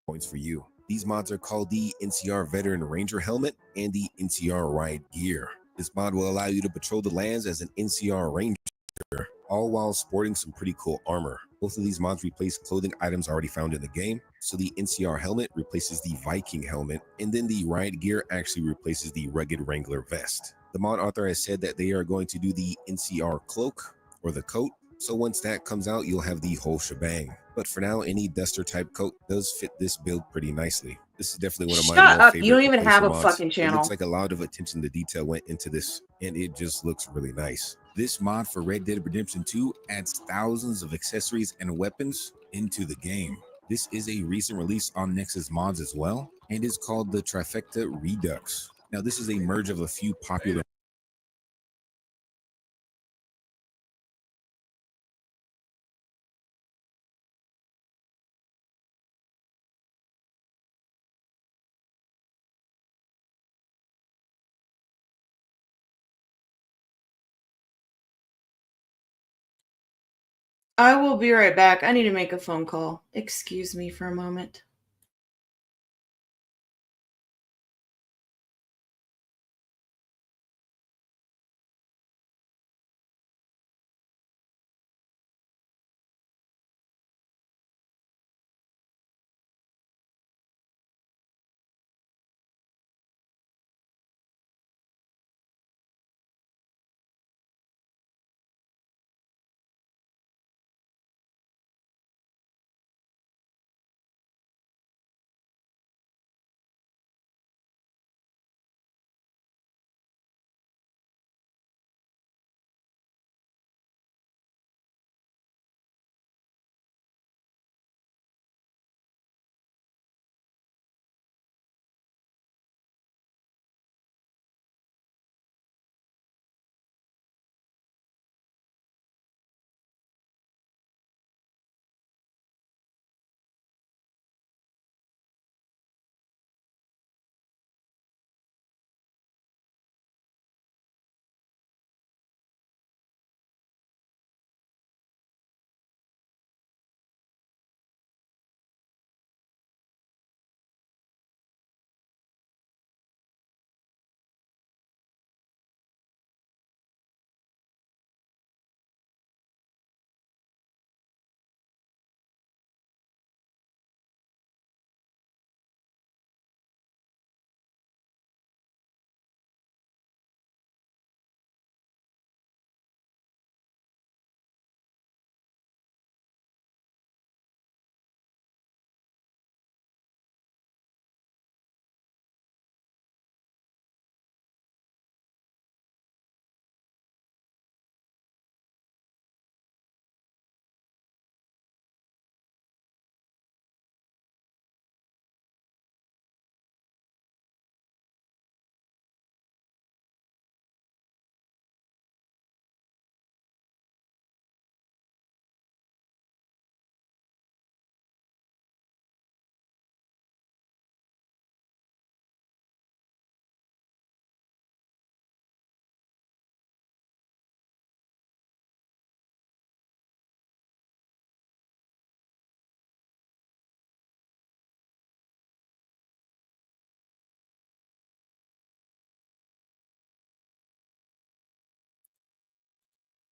Points for you. These mods are called the NCR Veteran Ranger Helmet and the NCR Ride Gear. This mod will allow you to patrol the lands as an NCR Ranger, all while sporting some pretty cool armor. Both of these mods replace clothing items already found in the game. So the NCR helmet replaces the Viking helmet, and then the Riot Gear actually replaces the Rugged Wrangler vest. The mod author has said that they are going to do the NCR cloak or the coat. So once that comes out, you'll have the whole shebang. But for now, any duster type coat does fit this build pretty nicely. This is definitely one of my Shut more up! favorite You don't even have a mods. fucking It channel. looks like a lot of attention to detail went into this, and it just looks really nice. This mod for Red Dead Redemption 2 adds thousands of accessories and weapons into the game. This is a recent release on Nexus Mods as well, and is called the Trifecta Redux. Now, this is a merge of a few popular I will be right back. I need to make a phone call. Excuse me for a moment.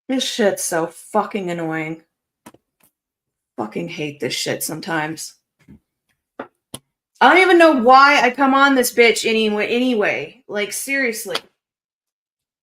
This shit's so fucking annoying. Fucking hate this shit sometimes. I don't even know why I come on this bitch anyway. Like, seriously.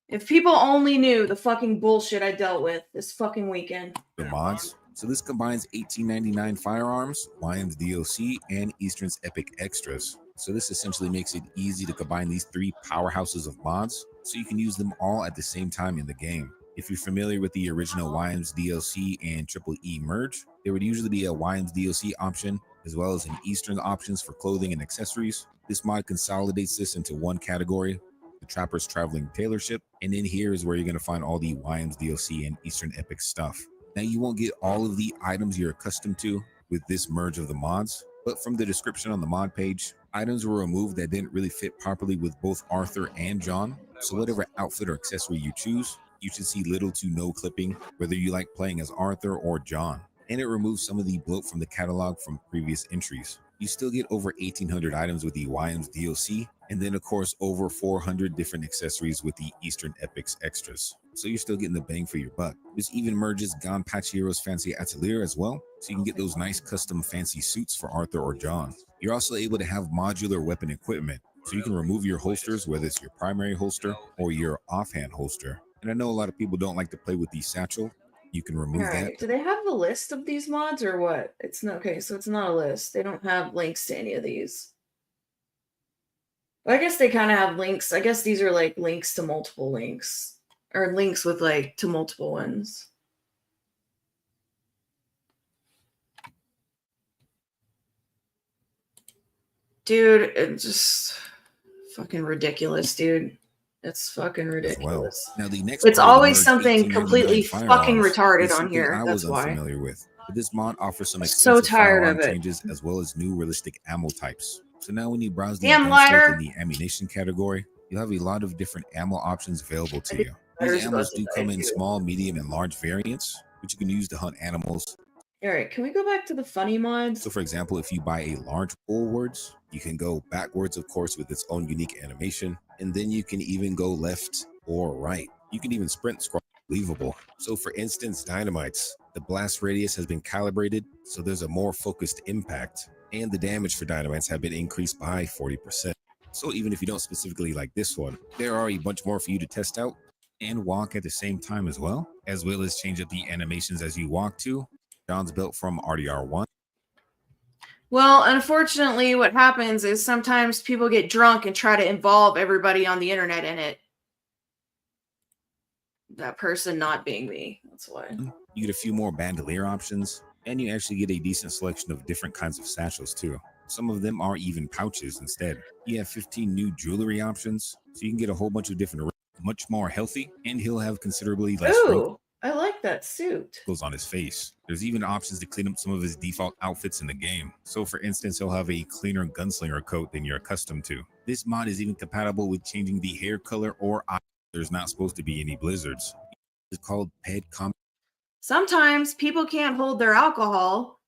If people only knew the fucking bullshit I dealt with this fucking weekend. the mods. So this combines 1899 firearms, Lions DOC, and Eastern's Epic Extras. So this essentially makes it easy to combine these three powerhouses of mods, so you can use them all at the same time in the game. If you're familiar with the original YM's DLC and Triple E merge, there would usually be a YM's DLC option as well as an Eastern options for clothing and accessories. This mod consolidates this into one category, the Trapper's Traveling Tailorship, and in here is where you're going to find all the YM's DLC and Eastern Epic stuff. Now you won't get all of the items you're accustomed to with this merge of the mods, but from the description on the mod page, items were removed that didn't really fit properly with both Arthur and John. So whatever outfit or accessory you choose, you should see little to no clipping, whether you like playing as Arthur or John. And it removes some of the bloat from the catalog from previous entries. You still get over 1,800 items with the YM's DLC, and then of course over 400 different accessories with the Eastern Epics extras. So you're still getting the bang for your buck. This even merges Gonpachiro's Fancy Atelier as well, so you can get those nice custom fancy suits for Arthur or John. You're also able to have modular weapon equipment, so you can remove your holsters, whether it's your primary holster or your offhand holster. And I know a lot of people don't like to play with the satchel. You can remove that. Do they have a list of these mods or what? It's not okay, so it's not a list. They don't have links to any of these. But I guess they kind of have links. I guess these are like links to multiple links. Or links with like to multiple ones. Dude, it's just fucking ridiculous, dude. It's fucking ridiculous. Now the next It's part of the always merge, something 1899 completely fucking firearms, retarded is on something here. I That's was why. unfamiliar with. But this mod offers some So extensive tired firearm of it. changes as well as new realistic ammo types. So now when you browse the Damn gun strength lighter. in the ammunition category, you'll have a lot of different ammo options available to you. Lighter's These about ammos to do die come in too. small, medium, and large variants, which you can use to hunt animals. All right, can we go back to the funny mods? So for example, if you buy a large forwards, you can go backwards, of course, with its own unique animation. And then you can even go left or right. You can even sprint scroll. Believable. So for instance, dynamites, the blast radius has been calibrated, so there's a more focused impact. And the damage for dynamites have been increased by 40%. So even if you don't specifically like this one, there are a bunch more for you to test out and walk at the same time as well as change up the animations as you walk to. John's built from RDR1. Well, unfortunately, what happens is sometimes people get drunk and try to involve everybody on the internet in it. That person not being me. That's why. You get a few more bandolier options, and you actually get a decent selection of different kinds of satchels too. Some of them are even pouches instead. You have 15 new jewelry options, so you can get a whole bunch of different, much more healthy, and he'll have considerably less wrinkles Ooh, I like that suit. on his face. There's even options to clean up some of his default outfits in the game. So for instance, he'll have a cleaner gunslinger coat than you're accustomed to. This mod is even compatible with changing the hair color or eye. There's not supposed to be any blizzards. It's called Ped Com. Sometimes people can't hold their alcohol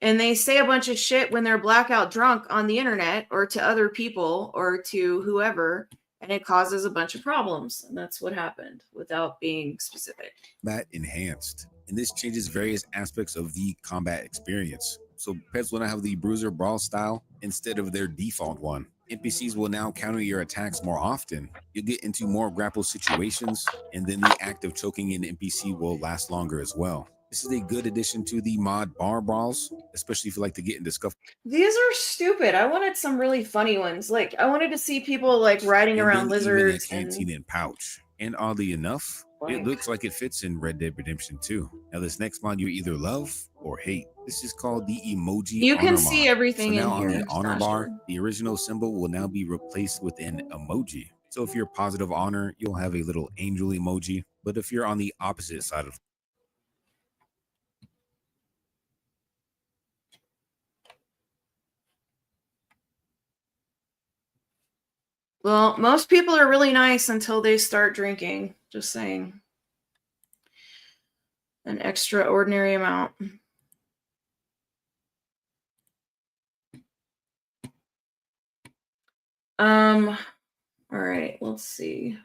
and they say a bunch of shit when they're blackout drunk on the internet or to other people or to whoever, and it causes a bunch of problems. And that's what happened without being specific. Combat enhanced, and this changes various aspects of the combat experience. So pets will now have the bruiser brawl style instead of their default one. NPCs will now counter your attacks more often. You'll get into more grapple situations, and then the act of choking an NPC will last longer as well. This is a good addition to the mod bar brawls, especially if you like to get into scuffle. These are stupid. I wanted some really funny ones. Like, I wanted to see people like riding And around then even lizards. a canteen and pouch. And oddly enough, it looks like it fits in Red Dead Redemption 2. Now this next mod you either love or hate. This is called the emoji You can honor see mod. everything So in now on here, the honor Sasha. bar, the original symbol will now be replaced with an emoji. So if you're positive honor, you'll have a little angel emoji. But if you're on the opposite side of Well, most people are really nice until they start drinking. Just saying. An extraordinary amount. All right, let's see.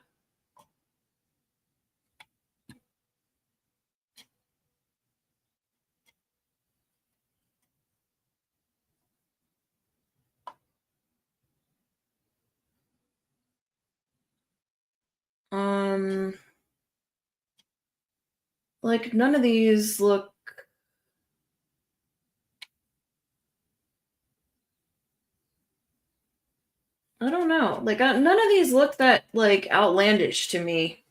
Like none of these look I don't know. Like none of these look that like outlandish to me.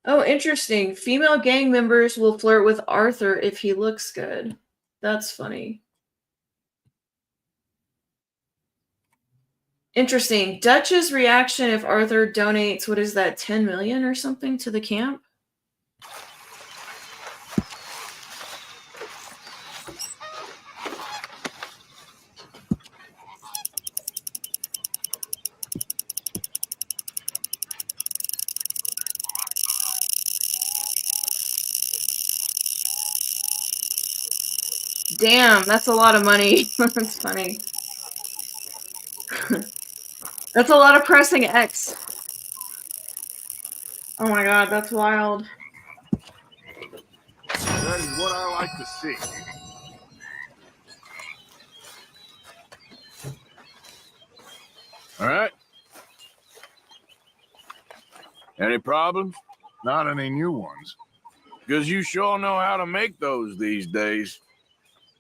Oh, interesting. Female gang members will flirt with Arthur if he looks good. That's funny. Interesting. Dutch's reaction if Arthur donates, what is that, 10 million or something to the camp? Damn, that's a lot of money. That's funny. That's a lot of pressing X. Oh my god, that's wild. That is what I like to see. All right. Any problems? Not any new ones. Because you sure know how to make those these days.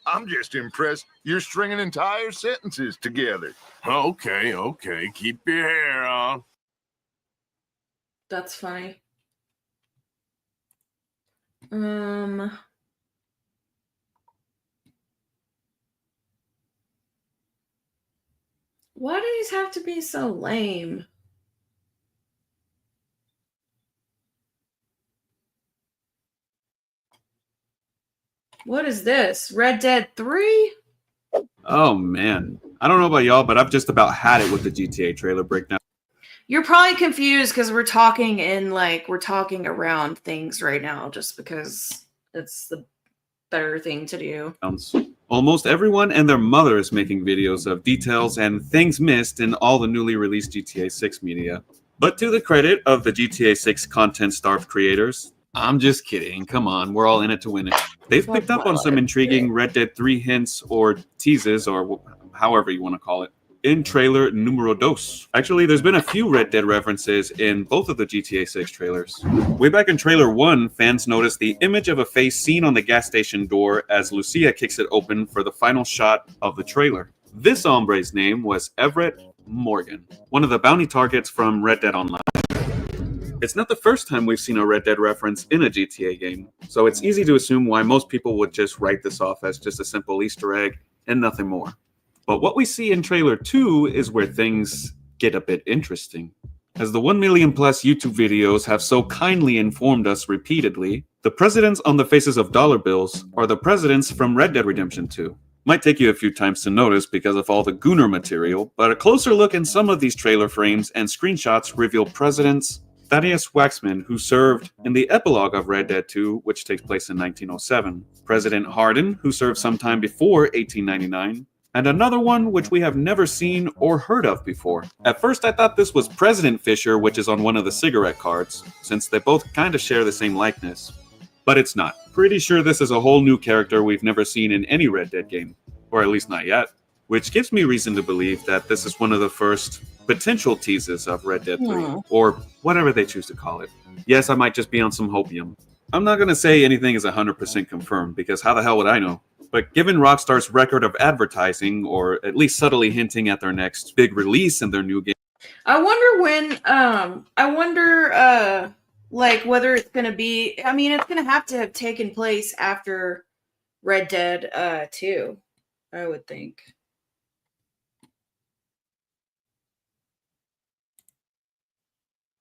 I'm just impressed you're stringing entire sentences together. Okay. Keep your hair on. That's funny. Why do these have to be so lame? What is this? Red Dead 3? Oh man, I don't know about y'all, but I've just about had it with the GTA trailer breakdown. You're probably confused because we're talking around things right now just because it's the better thing to do. Almost everyone and their mother is making videos of details and things missed in all the newly released GTA 6 media. But to the credit of the GTA 6 content-starved creators, I'm just kidding. Come on, we're all in it to win it. They've picked up on some intriguing Red Dead 3 hints or teases, or however you want to call it, in trailer numero dos. Actually, there's been a few Red Dead references in both of the GTA 6 trailers. Way back in trailer 1, fans noticed the image of a face seen on the gas station door as Lucia kicks it open for the final shot of the trailer. This hombre's name was Everett Morgan, one of the bounty targets from Red Dead Online. It's not the first time we've seen a Red Dead reference in a GTA game, so it's easy to assume why most people would just write this off as just a simple Easter egg and nothing more. But what we see in trailer 2 is where things get a bit interesting. As the 1 million plus YouTube videos have so kindly informed us repeatedly, the presidents on the faces of dollar bills are the presidents from Red Dead Redemption 2. Might take you a few times to notice because of all the Gooner material, but a closer look in some of these trailer frames and screenshots reveal presidents Thaddeus Waxman, who served in the epilogue of Red Dead 2, which takes place in 1907, President Hardin, who served sometime before 1899, and another one which we have never seen or heard of before. At first I thought this was President Fisher, which is on one of the cigarette cards, since they both kind of share the same likeness. But it's not. Pretty sure this is a whole new character we've never seen in any Red Dead game, or at least not yet, which gives me reason to believe that this is one of the first potential teases of Red Dead 3, or whatever they choose to call it. Yes, I might just be on some hopium. I'm not going to say anything is 100% confirmed, because how the hell would I know? But given Rockstar's record of advertising, or at least subtly hinting at their next big release in their new game. I wonder whether it's going to be, I mean, it's going to have taken place after Red Dead 2, I would think.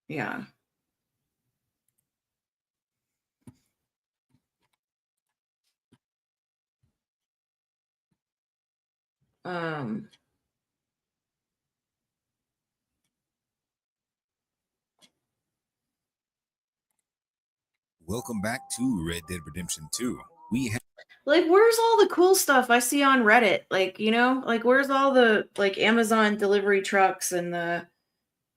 Yeah. Welcome back to Red Dead Redemption 2. We have Like, where's all the cool stuff I see on Reddit? Like, you know, like, where's all the, like, Amazon delivery trucks and the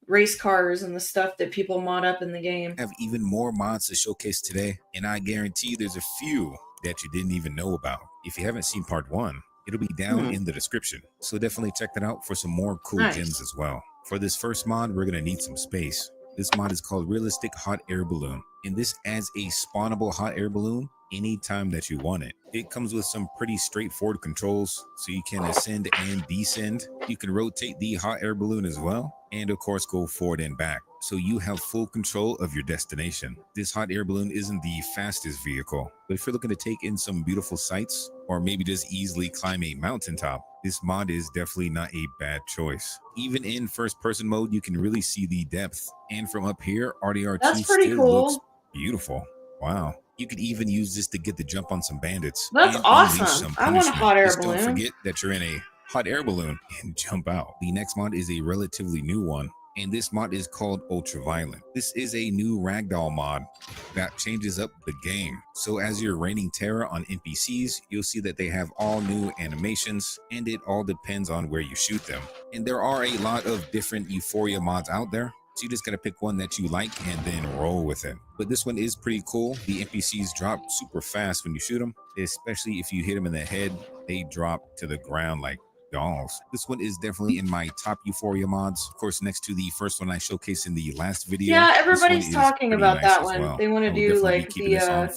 race cars and the stuff that people mod up in the game? even more mods to showcase today, and I guarantee there's a few that you didn't even know about. If you haven't seen part 1, it'll be down in the description, so definitely check that out for some more cool gems as well. For this first mod, we're going to need some space. This mod is called Realistic Hot Air Balloon, and this adds a spawnable hot air balloon anytime that you want it. It comes with some pretty straightforward controls, so you can ascend and descend. You can rotate the hot air balloon as well, and of course go forward and back. so you have full control of your destination. This hot air balloon isn't the fastest vehicle, but if you're looking to take in some beautiful sights, or maybe just easily climb a mountaintop, this mod is definitely not a bad choice. Even in first-person mode, you can really see the depth, and from up here, RDR2 That's pretty still cool. looks beautiful. Wow. You could even use this to get the jump on some bandits. That's and unleash awesome. some I want a punishment. hot air Just balloon. Don't forget that you're in a hot air balloon and jump out. The next mod is a relatively new one, and this mod is called Ultraviolent. This is a new ragdoll mod that changes up the game. So as you're raining terror on NPCs, you'll see that they have all new animations, and it all depends on where you shoot them. And there are a lot of different Euphoria mods out there, so you just gotta pick one that you like and then roll with it. But this one is pretty cool. The NPCs drop super fast when you shoot them, especially if you hit them in the head, they drop to the ground like dolls. This one is definitely in my top Euphoria mods. Of course, next to the first one I showcased in the last video. Yeah, this one everybody's is talking pretty about nice that as one. well. They want I to will do definitely be like keeping this on.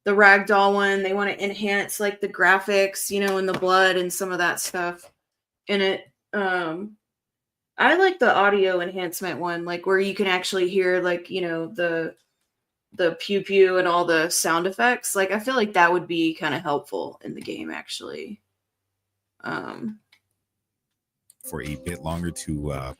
the ragdoll one. They want to enhance like the graphics, you know, and the blood and some of that stuff in it. I like the audio enhancement one, like where you can actually hear like, you know, the pew pew and all the sound effects. Like I feel like that would be kind of helpful in the game actually. For a bit longer to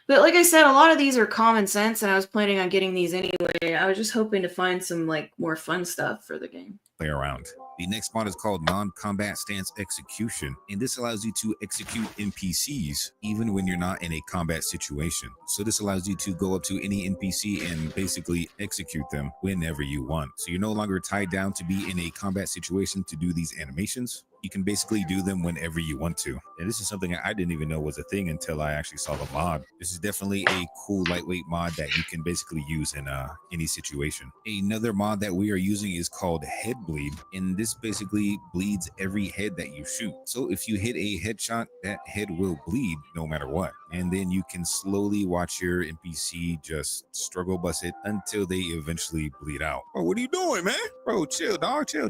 But like I said, a lot of these are common sense, and I was planning on getting these anyway. I was just hoping to find some like more fun stuff for the game. play around. The next mod is called Non-Combat Stance Execution, and this allows you to execute NPCs even when you're not in a combat situation. So this allows you to go up to any NPC and basically execute them whenever you want. So you're no longer tied down to be in a combat situation to do these animations. You can basically do them whenever you want to. And this is something I didn't even know was a thing until I actually saw the mod. This is definitely a cool lightweight mod that you can basically use in any situation. Another mod that we are using is called Head Bleed, and this basically bleeds every head that you shoot. So if you hit a headshot, that head will bleed no matter what. And then you can slowly watch your NPC just struggle bust it until they eventually bleed out. Bro, what are you doing, man? Bro, chill, dog. Chill.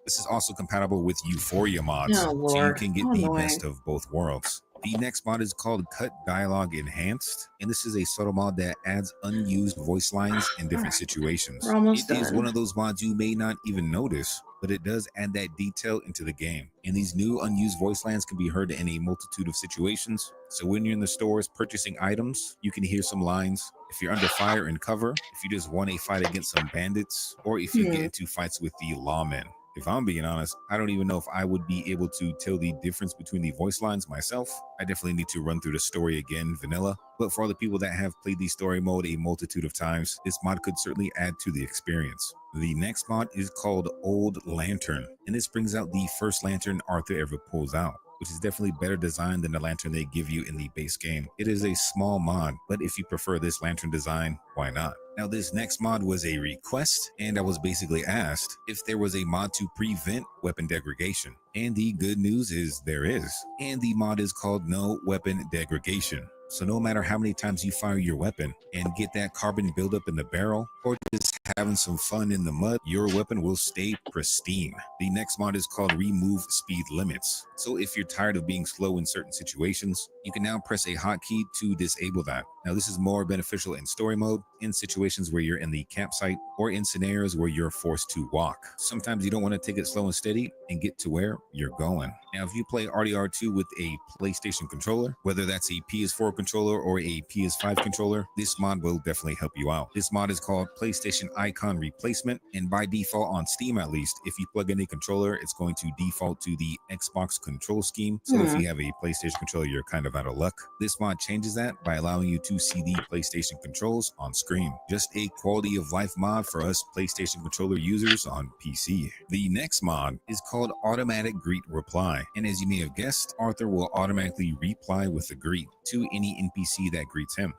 This is also compatible with Euphoria mods, Oh, so you Lord. can get How the annoying. best of both worlds. The next mod is called Cut Dialogue Enhanced, and this is a subtle mod that adds unused voice lines in different situations. We're almost It is done. one of those mods you may not even notice, but it does add that detail into the game. And these new unused voice lines can be heard in a multitude of situations. So when you're in the stores purchasing items, you can hear some lines. If you're under fire and cover, if you just won a fight against some bandits, or if you get into fights with the lawmen. If I'm being honest, I don't even know if I would be able to tell the difference between the voice lines myself. I definitely need to run through the story again, vanilla. But for all the people that have played the story mode a multitude of times, this mod could certainly add to the experience. The next mod is called Old Lantern, and this brings out the first lantern Arthur ever pulls out, which is definitely better designed than the lantern they give you in the base game. It is a small mod, but if you prefer this lantern design, why not? Now, this next mod was a request, and I was basically asked if there was a mod to prevent weapon degradation. And the good news is there is. And the mod is called No Weapon Degradation. So no matter how many times you fire your weapon and get that carbon buildup in the barrel, or just having some fun in the mud, your weapon will stay pristine. The next mod is called Remove Speed Limits. So if you're tired of being slow in certain situations, you can now press a hotkey to disable that. Now this is more beneficial in story mode, in situations where you're in the campsite, or in scenarios where you're forced to walk. Sometimes you don't want to take it slow and steady and get to where you're going. Now if you play RDR2 with a PlayStation controller, whether that's a PS4 controller or a PS5 controller, this mod will definitely help you out. This mod is called PlayStation Icon Replacement, and by default on Steam at least, if you plug in a controller, it's going to default to the Xbox control scheme. So if you have a PlayStation controller, you're kind of out of luck. This mod changes that by allowing you to see the PlayStation controls on screen. Just a quality of life mod for us PlayStation controller users on PC. The next mod is called Automatic Greet Reply, and as you may have guessed, Arthur will automatically reply with a greet to any NPC that greets him.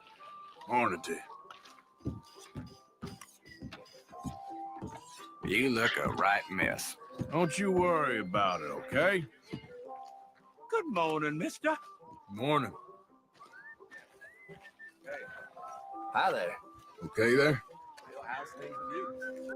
Morning to you. You look a right mess. Don't you worry about it, okay? Good morning, mister. Morning. Hi there. Okay there?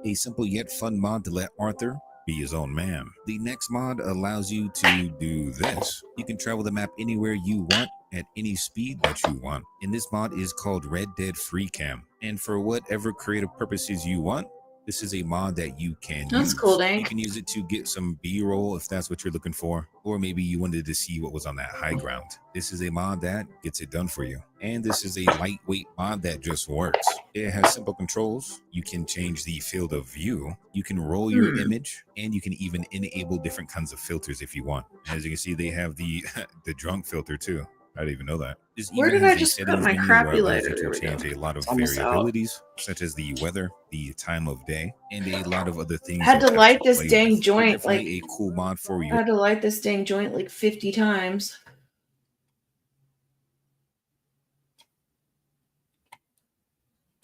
A simple yet fun mod to let Arthur be his own man. The next mod allows you to do this. You can travel the map anywhere you want at any speed that you want. And this mod is called Red Dead Free Cam. And for whatever creative purposes you want, this is a mod that you can That's use. cool, Dank. You can use it to get some B-roll if that's what you're looking for, or maybe you wanted to see what was on that high ground. This is a mod that gets it done for you. And this is a lightweight mod that just works. It has simple controls. You can change the field of view. You can roll your image, and you can even enable different kinds of filters if you want. As you can see, they have the the drunk filter too. I didn't even know that. This Where even did I has a just put settings my menu crappy where it allows lighter? you There to we go. change a lot of It's almost out. variabilities, such as the weather, the time of day, and a lot of other things. I had to you'll have light this play dang with. So joint definitely a cool mod for I you. had to light this dang joint like 50 times.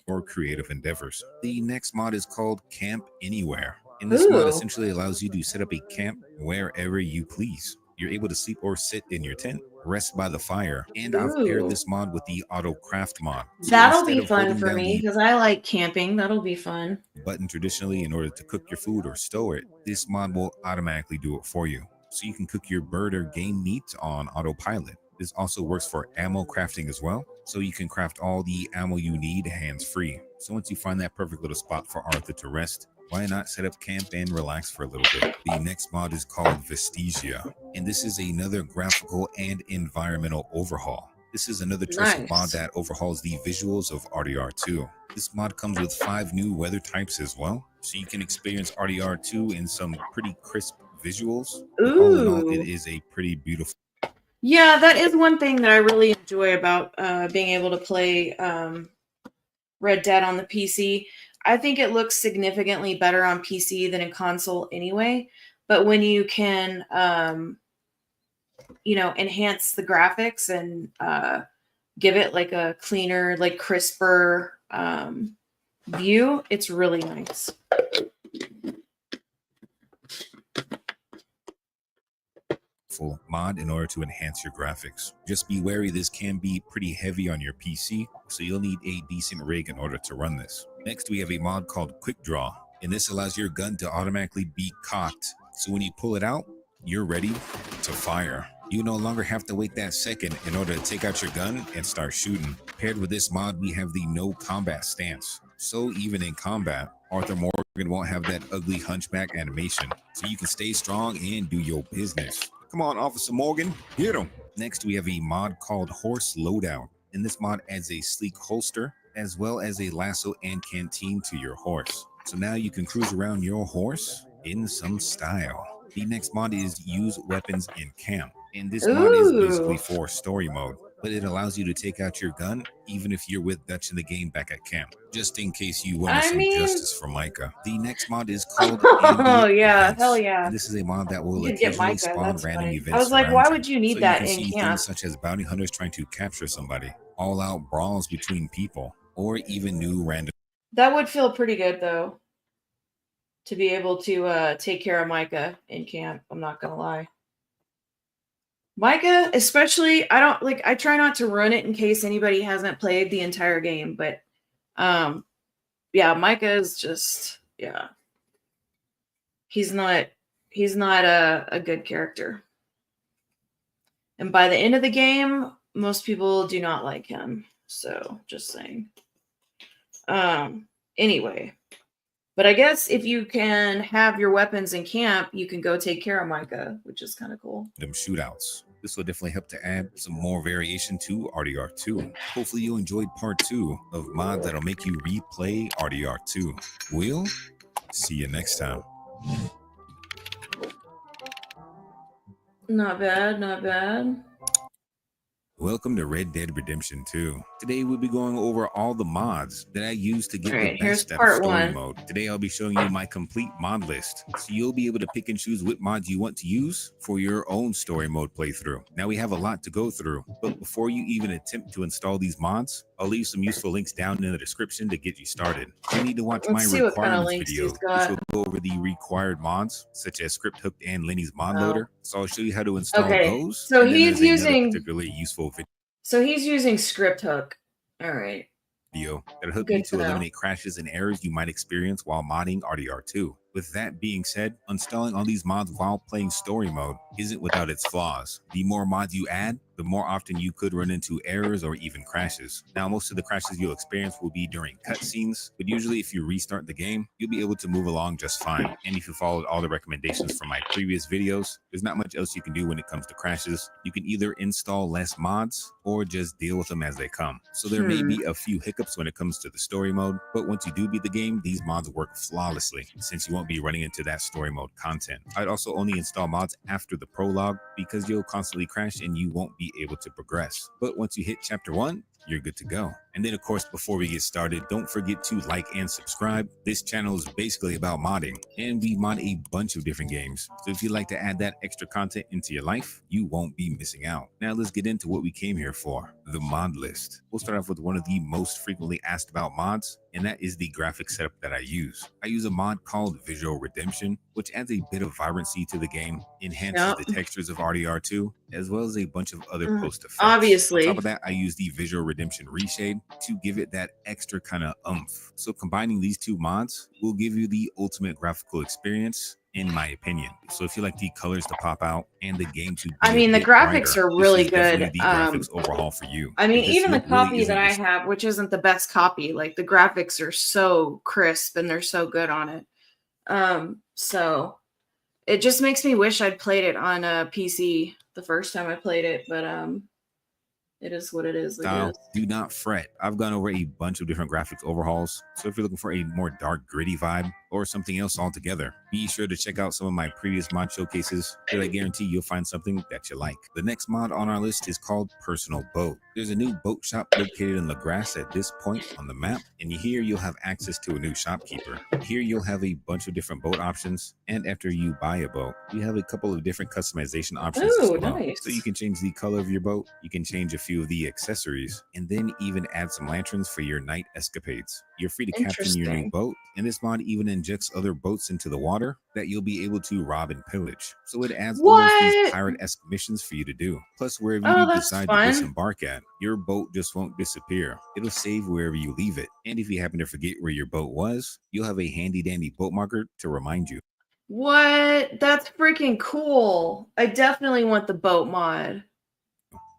Or creative endeavors. The next mod is called Camp Anywhere. And this mod Ooh. essentially allows you to set up a camp wherever you please. You're able to sleep or sit in your tent, rest by the fire, and I've paired Ooh. this mod with the auto craft mod. So That'll instead be of fun holding for down me the because I like camping. That'll be fun. button traditionally in order to cook your food or store it, this mod will automatically do it for you. So you can cook your bird or game meat on autopilot. This also works for ammo crafting as well. So you can craft all the ammo you need hands-free. So once you find that perfect little spot for Arthur to rest, why not set up camp and relax for a little bit? The next mod is called Vestigia, and this is another graphical and environmental overhaul. This is another choice of mod that overhauls the visuals of RDR2. This mod comes with 5 new weather types as well, so you can experience RDR2 in some pretty crisp visuals. But all in all, it is a pretty beautiful. Yeah, that is one thing that I really enjoy about being able to play Red Dead on the PC. I think it looks significantly better on PC than in console anyway. But when you can, enhance the graphics and give it like a cleaner, like crisper view, it's really nice. Full mod in order to enhance your graphics. Just be wary, this can be pretty heavy on your PC, so you'll need a decent rig in order to run this. Next, we have a mod called Quick Draw, and this allows your gun to automatically be cocked. So when you pull it out, you're ready to fire. You no longer have to wait that second in order to take out your gun and start shooting. Paired with this mod, we have the no combat stance. So even in combat, Arthur Morgan won't have that ugly hunchback animation. So you can stay strong and do your business. Come on, Officer Morgan, hit him. Next, we have a mod called Horse Loadout. And this mod adds a sleek holster, as well as a lasso and canteen to your horse. So now you can cruise around your horse in some style. The next mod is Use Weapons in Camp. And this mod is basically for story mode, but it allows you to take out your gun even if you're with Dutch in the game back at camp, just in case you want some justice for Micah. The next mod is called Oh yeah, Events. hell yeah. And this is a mod that will You can get occasionally Micah, spawn that's random funny. events. I was like, around why would you need so that you can in see camp? things such as bounty hunters trying to capture somebody, all-out brawls between people, or even new random. That would feel pretty good though, to be able to take care of Micah in camp. I'm not gonna lie. Micah, especially, I try not to run it in case anybody hasn't played the entire game, but yeah, Micah is just, yeah. He's not a good character. And by the end of the game, most people do not like him. So just saying. Anyway. But I guess if you can have your weapons in camp, you can go take care of Micah, which is kind of cool. Them shootouts. This will definitely help to add some more variation to RDR2. Hopefully you enjoyed part 2 of mods that'll make you replay RDR2. We'll see you next time. Not bad, not bad. Welcome to Red Dead Redemption 2. Today we'll be going over all the mods that I use to get Alright, the here's best out of part story 1. mode. Today I'll be showing you my complete mod list, so you'll be able to pick and choose what mods you want to use for your own story mode playthrough. Now we have a lot to go through, but before you even attempt to install these mods, I'll leave some useful links down in the description to get you started. You need to watch Let's see my what kind of requirements links video, he's got. which will go over the required mods, such as Script Hooked and Lenny's mod Oh. loader. So I'll show you how to install Okay, those. so and then he's there's another using- particularly useful video. So he's using Script Hook. All right. That'll help Good you to to know. eliminate crashes and errors you might experience while modding RDR2. With that being said, installing all these mods while playing story mode isn't without its flaws. The more mods you add, the more often you could run into errors or even crashes. Now, most of the crashes you'll experience will be during cutscenes, but usually if you restart the game, you'll be able to move along just fine. And if you followed all the recommendations from my previous videos, there's not much else you can do when it comes to crashes. You can either install less mods or just deal with them as they come. So there may be a few hiccups when it comes to the story mode, but once you do beat the game, these mods work flawlessly since you won't be running into that story mode content. I'd also only install mods after the prologue because you'll constantly crash and you won't be able to progress. But once you hit chapter 1, you're good to go. And then, of course, before we get started, don't forget to like and subscribe. This channel is basically about modding, and we mod a bunch of different games. So if you'd like to add that extra content into your life, you won't be missing out. Now let's get into what we came here for, the mod list. We'll start off with one of the most frequently asked about mods, and that is the graphic setup that I use. I use a mod called Visual Redemption, which adds a bit of vibrancy to the game, enhances the textures of RDR2, as well as a bunch of other post effects. Obviously. On top of that, I use the Visual Redemption Reshade to give it that extra kind of oomph. So combining these two mods will give you the ultimate graphical experience, in my opinion. So if you like the colors to pop out and the game to be the graphics are really good. The graphics overhaul for you. Even the copy that I have, which isn't the best copy, like the graphics are so crisp and they're so good on it. So it just makes me wish I'd played it on a PC the first time I played it, but it is what it is. Do not fret. I've gone over a bunch of different graphics overhauls. So if you're looking for a more dark, gritty vibe or something else altogether, be sure to check out some of my previous mod showcases, because I guarantee you'll find something that you like. The next mod on our list is called Personal Boat. There's a new boat shop located in the grass at this point on the map, and here you'll have access to a new shopkeeper. Here you'll have a bunch of different boat options, and after you buy a boat, you have a couple of different customization options as well. Nice. So you can change the color of your boat, you can change a few of the accessories, and then even add some lanterns for your night escapades. You're free to captain your new boat, and this mod even injects other boats into the water that you'll be able to rob and pillage. So it adds all of these pirate-esque missions for you to do. Plus, wherever you decide to disembark at, your boat just won't disappear. It'll save wherever you leave it. And if you happen to forget where your boat was, you'll have a handy-dandy boat marker to remind you. What? That's freaking cool. I definitely want the boat mod.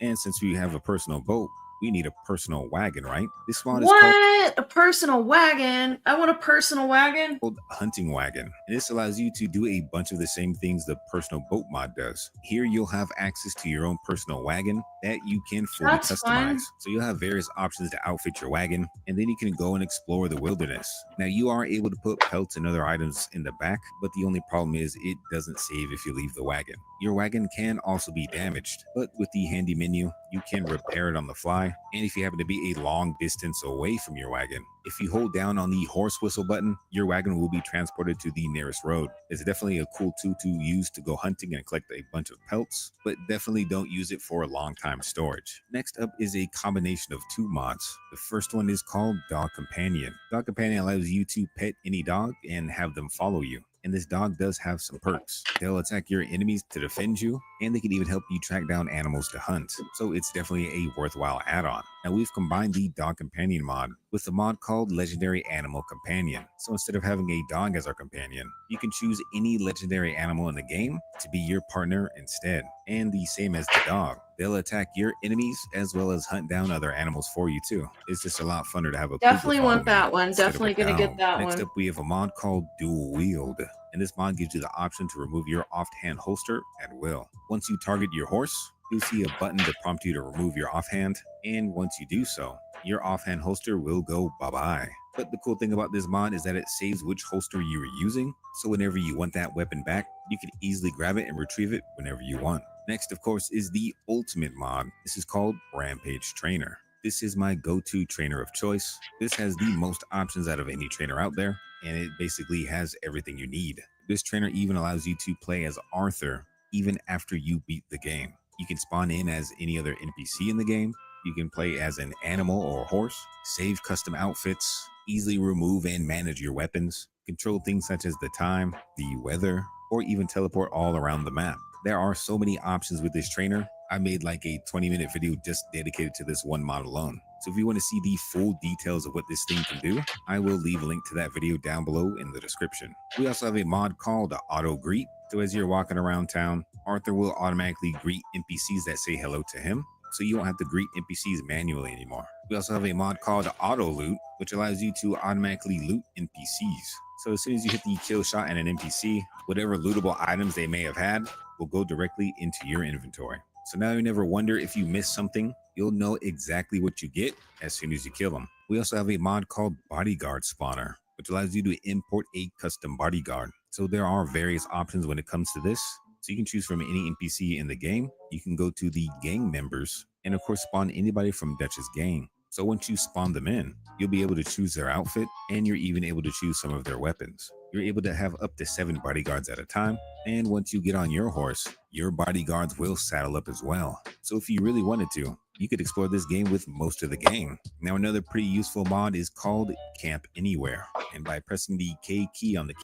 And since we have a personal boat, we need a personal wagon, right? This mod is called a personal wagon. I want a personal wagon. Called hunting wagon. And this allows you to do a bunch of the same things the personal boat mod does. Here you'll have access to your own personal wagon that you can fully customize. So you'll have various options to outfit your wagon, and then you can go and explore the wilderness. Now you are able to put pelts and other items in the back, but the only problem is it doesn't save if you leave the wagon. Your wagon can also be damaged, but with the handy menu, you can repair it on the fly. And if you happen to be a long distance away from your wagon, if you hold down on the horse whistle button, your wagon will be transported to the nearest road. It's definitely a cool tool to use to go hunting and collect a bunch of pelts, but definitely don't use it for long time storage. Next up is a combination of two mods. The first one is called Dog Companion. Dog Companion allows you to pet any dog and have them follow you. And this dog does have some perks. They'll attack your enemies to defend you, and they can even help you track down animals to hunt. So it's definitely a worthwhile add-on. Now we've combined the Dog Companion mod with a mod called Legendary Animal Companion. So instead of having a dog as our companion, you can choose any legendary animal in the game to be your partner instead. And the same as the dog, they'll attack your enemies as well as hunt down other animals for you too. It's just a lot funner to have a definitely want that one. Definitely gonna get that one. Next up, we have a mod called Dual Wield. And this mod gives you the option to remove your offhand holster at will. Once you target your horse, you'll see a button to prompt you to remove your offhand. And once you do so, your offhand holster will go bye-bye. But the cool thing about this mod is that it saves which holster you were using. So whenever you want that weapon back, you can easily grab it and retrieve it whenever you want. Next, of course, is the ultimate mod. This is called Rampage Trainer. This is my go-to trainer of choice. This has the most options out of any trainer out there, and it basically has everything you need. This trainer even allows you to play as Arthur even after you beat the game. You can spawn in as any other NPC in the game. You can play as an animal or a horse, save custom outfits, easily remove and manage your weapons, control things such as the time, the weather, or even teleport all around the map. There are so many options with this trainer. I made like a 20-minute video just dedicated to this one mod alone. So if you want to see the full details of what this thing can do, I will leave a link to that video down below in the description. We also have a mod called Auto Greet. So as you're walking around town, Arthur will automatically greet NPCs that say hello to him. So you won't have to greet NPCs manually anymore. We also have a mod called Auto Loot, which allows you to automatically loot NPCs. So as soon as you hit the kill shot at an NPC, whatever lootable items they may have had will go directly into your inventory. So now you never wonder if you miss something, you'll know exactly what you get as soon as you kill them. We also have a mod called Bodyguard Spawner, which allows you to import a custom bodyguard. So there are various options when it comes to this. So you can choose from any NPC in the game. You can go to the gang members and of course spawn anybody from Dutch's gang. So once you spawn them in, you'll be able to choose their outfit and you're even able to choose some of their weapons. You're able to have up to 7 bodyguards at a time. And once you get on your horse, your bodyguards will saddle up as well. So if you really wanted to, you could explore this game with most of the gang. Now another pretty useful mod is called Camp Anywhere. And by pressing the K key on the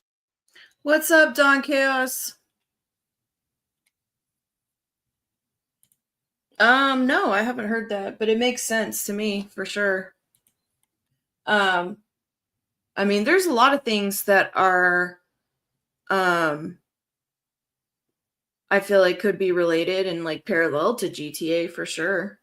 What's up, Don Chaos? No, I haven't heard that, but it makes sense to me for sure. I mean, there's a lot of things that are, I feel like could be related and like parallel to GTA for sure.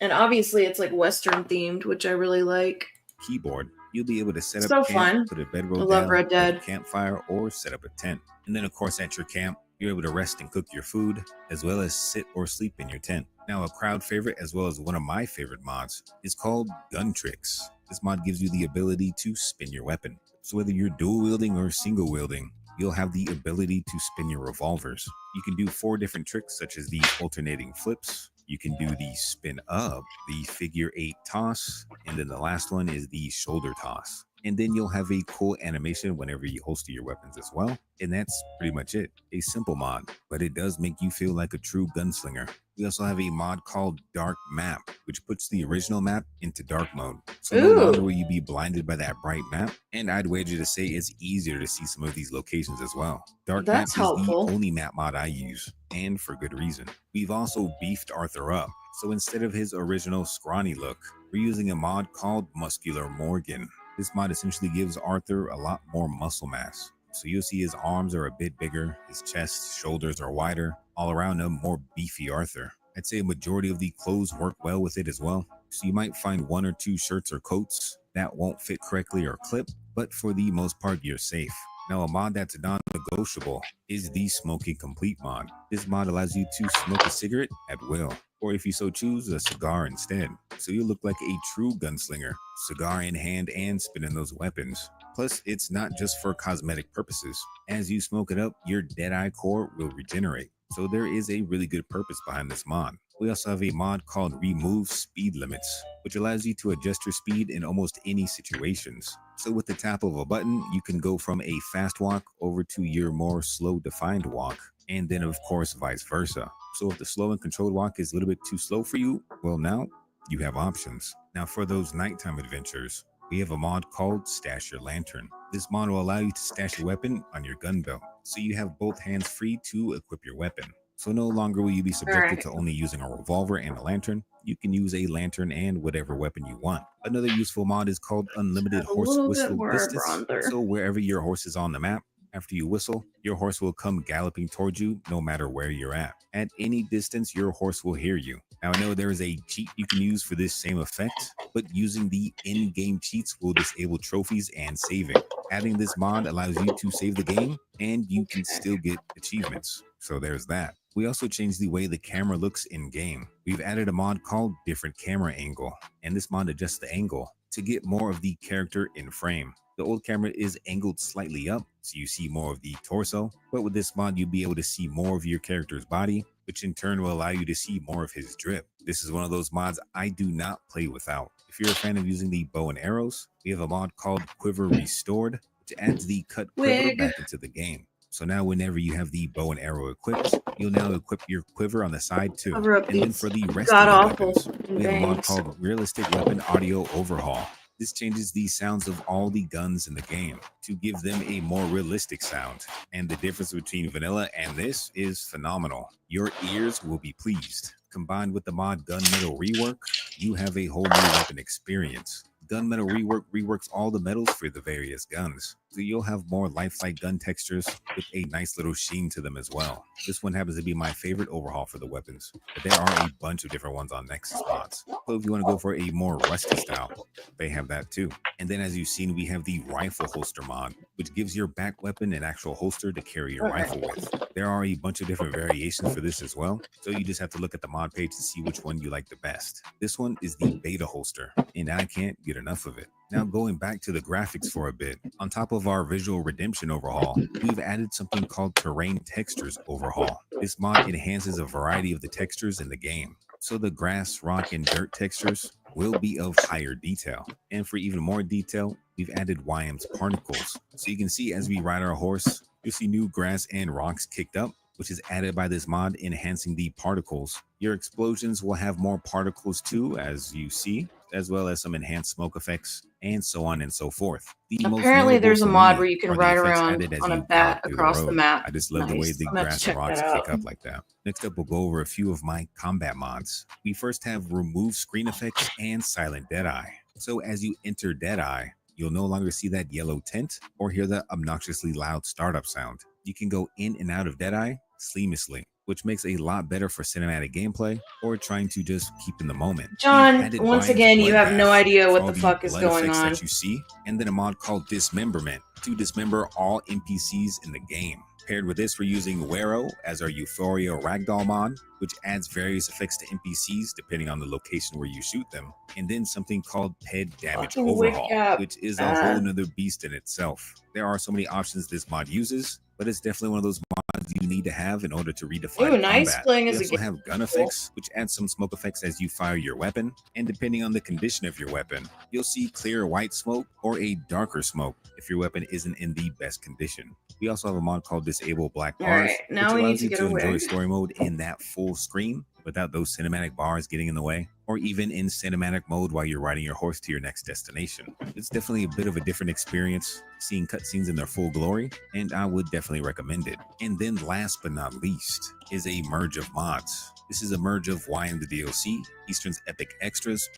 And obviously it's like Western themed, which I really like. keyboard, you'll be able to set up So camp, fun. put a bedroll I love down, Red build a Dead. campfire, or set up a tent. And then of course at your camp, you're able to rest and cook your food, as well as sit or sleep in your tent. Now a crowd favorite, as well as one of my favorite mods, is called Gun Tricks. This mod gives you the ability to spin your weapon. So whether you're dual wielding or single wielding, you'll have the ability to spin your revolvers. You can do 4 different tricks, such as the alternating flips. You can do the spin up, the figure 8 toss, and then the last one is the shoulder toss. And then you'll have a cool animation whenever you holster your weapons as well. And that's pretty much it. A simple mod, but it does make you feel like a true gunslinger. We also have a mod called Dark Map, which puts the original map into dark mode. So no longer will you be blinded by that bright map. And I'd wager to say it's easier to see some of these locations as well. Dark Map is the only map mod I use, and for good reason. We've also beefed Arthur up. So instead of his original scrawny look, we're using a mod called Muscular Morgan. This mod essentially gives Arthur a lot more muscle mass. So you'll see his arms are a bit bigger, his chest, shoulders are wider, all around a more beefy Arthur. I'd say a majority of the clothes work well with it as well. So you might find 1 or 2 shirts or coats that won't fit correctly or clip, but for the most part, you're safe. Now a mod that's non-negotiable is the Smoking Complete mod. This mod allows you to smoke a cigarette at will, or if you so choose, a cigar instead. So you look like a true gunslinger, cigar in hand and spinning those weapons. Plus, it's not just for cosmetic purposes. As you smoke it up, your Deadeye core will regenerate. So there is a really good purpose behind this mod. We also have a mod called Remove Speed Limits, which allows you to adjust your speed in almost any situations. So with the tap of a button, you can go from a fast walk over to your more slow defined walk, and then of course vice versa. So if the slow and controlled walk is a little bit too slow for you, well now you have options. Now for those nighttime adventures, we have a mod called Stash Your Lantern. This mod will allow you to stash your weapon on your gun belt, so you have both hands free to equip your weapon. So no longer will you be subjected to only using a revolver and a lantern. You can use a lantern and whatever weapon you want. Another useful mod is called Unlimited Horse Whistle Distance. So wherever your horse is on the map, after you whistle, your horse will come galloping towards you no matter where you're at. At any distance, your horse will hear you. Now, I know there is a cheat you can use for this same effect, but using the in-game cheats will disable trophies and saving. Adding this mod allows you to save the game, and you can still get achievements. So there's that. We also changed the way the camera looks in-game. We've added a mod called Different Camera Angle, and this mod adjusts the angle to get more of the character in frame. The old camera is angled slightly up, so you see more of the torso, but with this mod, you'll be able to see more of your character's body, which in turn will allow you to see more of his drip. This is one of those mods I do not play without. If you're a fan of using the bow and arrows, we have a mod called Quiver Restored, which adds the cut quiver back into the game. So now whenever you have the bow and arrow equipped, you'll now equip your quiver on the side too. And then for the rest of the weapons, we have a mod called Realistic Weapon Audio Overhaul. This changes the sounds of all the guns in the game to give them a more realistic sound. And the difference between vanilla and this is phenomenal. Your ears will be pleased. Combined with the mod Gunmetal Rework, you have a whole new weapon experience. Gunmetal Rework reworks all the metals for the various guns, so you'll have more lifelike gun textures with a nice little sheen to them as well. This one happens to be my favorite overhaul for the weapons, but there are a bunch of different ones on Nexus mods. So if you want to go for a more rusty style, they have that too. And then as you've seen, we have the rifle holster mod, which gives your back weapon an actual holster to carry your rifle with. There are a bunch of different variations for this as well, so you just have to look at the mod page to see which one you like the best. This one is the beta holster, and I can't get enough of it. Now going back to the graphics for a bit, on top of our visual redemption overhaul, we've added something called terrain textures overhaul. This mod enhances a variety of the textures in the game. So the grass, rock, and dirt textures will be of higher detail. And for even more detail, we've added YM's particles. So you can see as we ride our horse, you'll see new grass and rocks kicked up, which is added by this mod, enhancing the particles. Your explosions will have more particles too, as you see, as well as some enhanced smoke effects, and so on and so forth. Apparently there's a mod where you can ride around on a bat across the map. I just love the way the grass and rocks kick up like that. Next up, we'll go over a few of my combat mods. We first have remove screen effects and silent deadeye. So as you enter deadeye, you'll no longer see that yellow tint or hear the obnoxiously loud startup sound. You can go in and out of deadeye seamlessly, which makes a lot better for cinematic gameplay or trying to just keep in the moment. John, once again, you have no idea what the fuck is going on. That you see, and then a mod called Dismemberment to dismember all NPCs in the game. Paired with this, we're using Wero as our Euphoria Ragdoll mod, which adds various effects to NPCs depending on the location where you shoot them. And then something called Ped Damage Overhaul, which is a whole nother beast in itself. There are so many options this mod uses, but it's definitely one of those mods you need to have in order to redefine combat. Playing as we also have gun effects, which add some smoke effects as you fire your weapon, and depending on the condition of your weapon, you'll see clear white smoke or a darker smoke if your weapon isn't in the best condition. We also have a mod called Disable Black Bars, which allows you to enjoy story mode in that full screen without those cinematic bars getting in the way, or even in cinematic mode while you're riding your horse to your next destination. It's definitely a bit of a different experience seeing cutscenes in their full glory, and I would definitely recommend it. And then last but not least is a merge of mods. This is a merge of YM the DLC, Eastern's Epic Extras.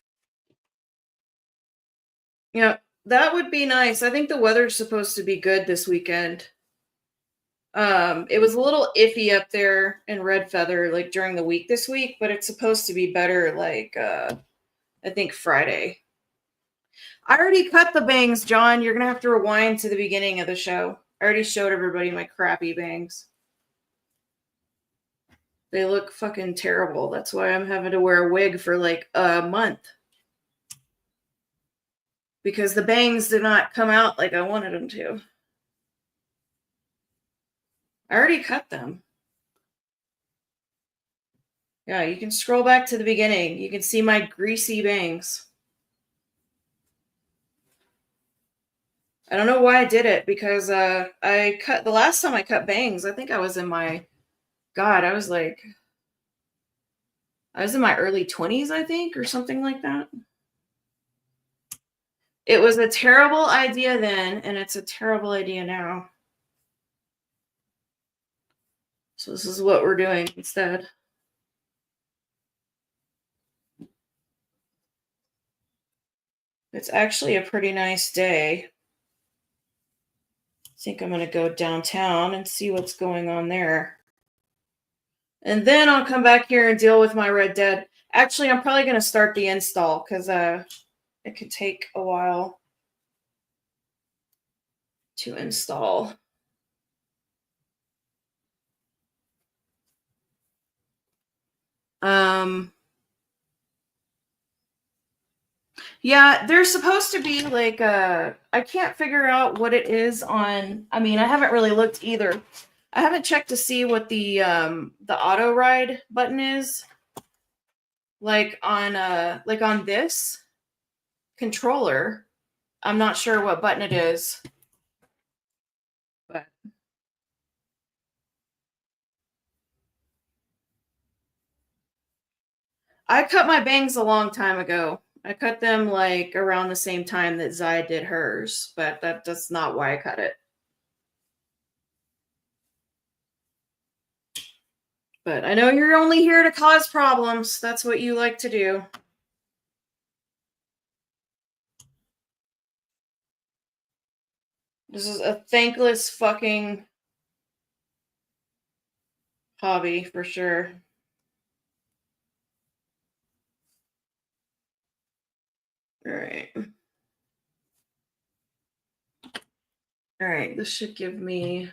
Yeah, that would be nice. I think the weather's supposed to be good this weekend. It was a little iffy up there in Red Feather, like during the week this week, but it's supposed to be better, like, I think Friday. I already cut the bangs, John. You're going to have to rewind to the beginning of the show. I already showed everybody my crappy bangs. They look fucking terrible. That's why I'm having to wear a wig for like a month. Because the bangs did not come out like I wanted them to. I already cut them. Yeah, you can scroll back to the beginning. You can see my greasy bangs. I don't know why I did it, because I cut the last time I cut bangs, I think I was in my I was in my early 20s, I think, or something like that. It was a terrible idea then, and it's a terrible idea now. So this is what we're doing instead. It's actually a pretty nice day. I think I'm going to go downtown and see what's going on there. And then I'll come back here and deal with my Red Dead. Actually, I'm probably going to start the install because it could take a while to install. Yeah, there's supposed to be like I can't figure out what it is on. I mean, I haven't really looked either. I haven't checked to see what the auto ride button is. Like on this controller. I'm not sure what button it is. But I cut my bangs a long time ago. I cut them like around the same time that Zai did hers, but that's not why I cut it. But I know you're only here to cause problems. That's what you like to do. This is a thankless fucking hobby for sure. All right. All right, this should give me...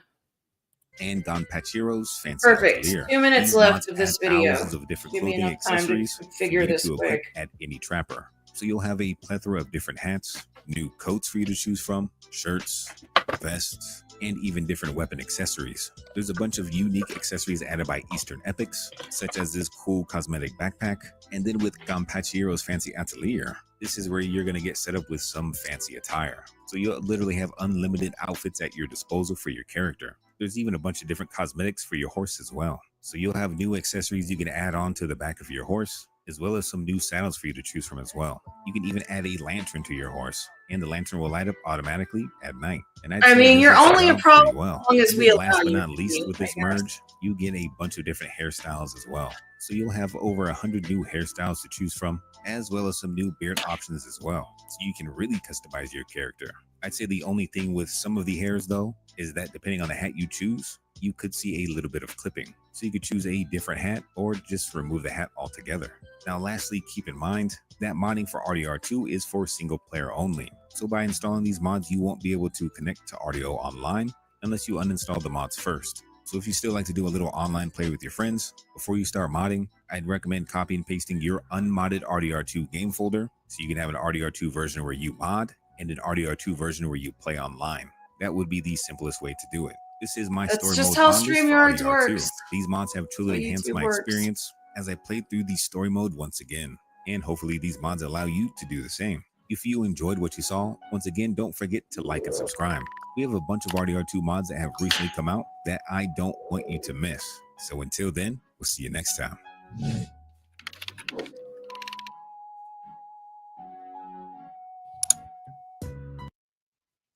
And Gonpachiro's fancy Perfect. atelier. 2 minutes These left mods of this add video. thousands of different Give me clothing enough time accessories to figure for you this to equip quick. at any trapper. So you'll have a plethora of different hats, new coats for you to choose from, shirts, vests, and even different weapon accessories. There's a bunch of unique accessories added by Eastern Epics, such as this cool cosmetic backpack. And then with Gonpachiro's fancy atelier, this is where you're going to get set up with some fancy attire. So you'll literally have unlimited outfits at your disposal for your character. There's even a bunch of different cosmetics for your horse as well. So you'll have new accessories you can add on to the back of your horse, as well as some new saddles for you to choose from as well. You can even add a lantern to your horse, and the lantern will light up automatically at night. And I mean, you're only a problem well. as long as we allow Last but you not to least, do, with I this guess. merge, you get a bunch of different hairstyles as well. So you'll have over 100 new hairstyles to choose from, as well as some new beard options as well. So you can really customize your character. I'd say the only thing with some of the hairs though, is that depending on the hat you choose, you could see a little bit of clipping. So you could choose a different hat or just remove the hat altogether. Now lastly, keep in mind that modding for RDR2 is for single player only. So by installing these mods, you won't be able to connect to RDO online unless you uninstall the mods first. So if you still like to do a little online play with your friends, before you start modding, I'd recommend copy and pasting your unmodded RDR2 game folder. So you can have an RDR2 version where you mod and an RDR2 version where you play online. That would be the simplest way to do it. This is my That's story just mode how on this for StreamYards RDR2. works. These mods have truly How enhanced YouTube my works. experience as I played through the story mode once again. And hopefully these mods allow you to do the same. If you enjoyed what you saw, once again, don't forget to like and subscribe. We have a bunch of RDR2 mods that have recently come out that I don't want you to miss. So until then, we'll see you next time.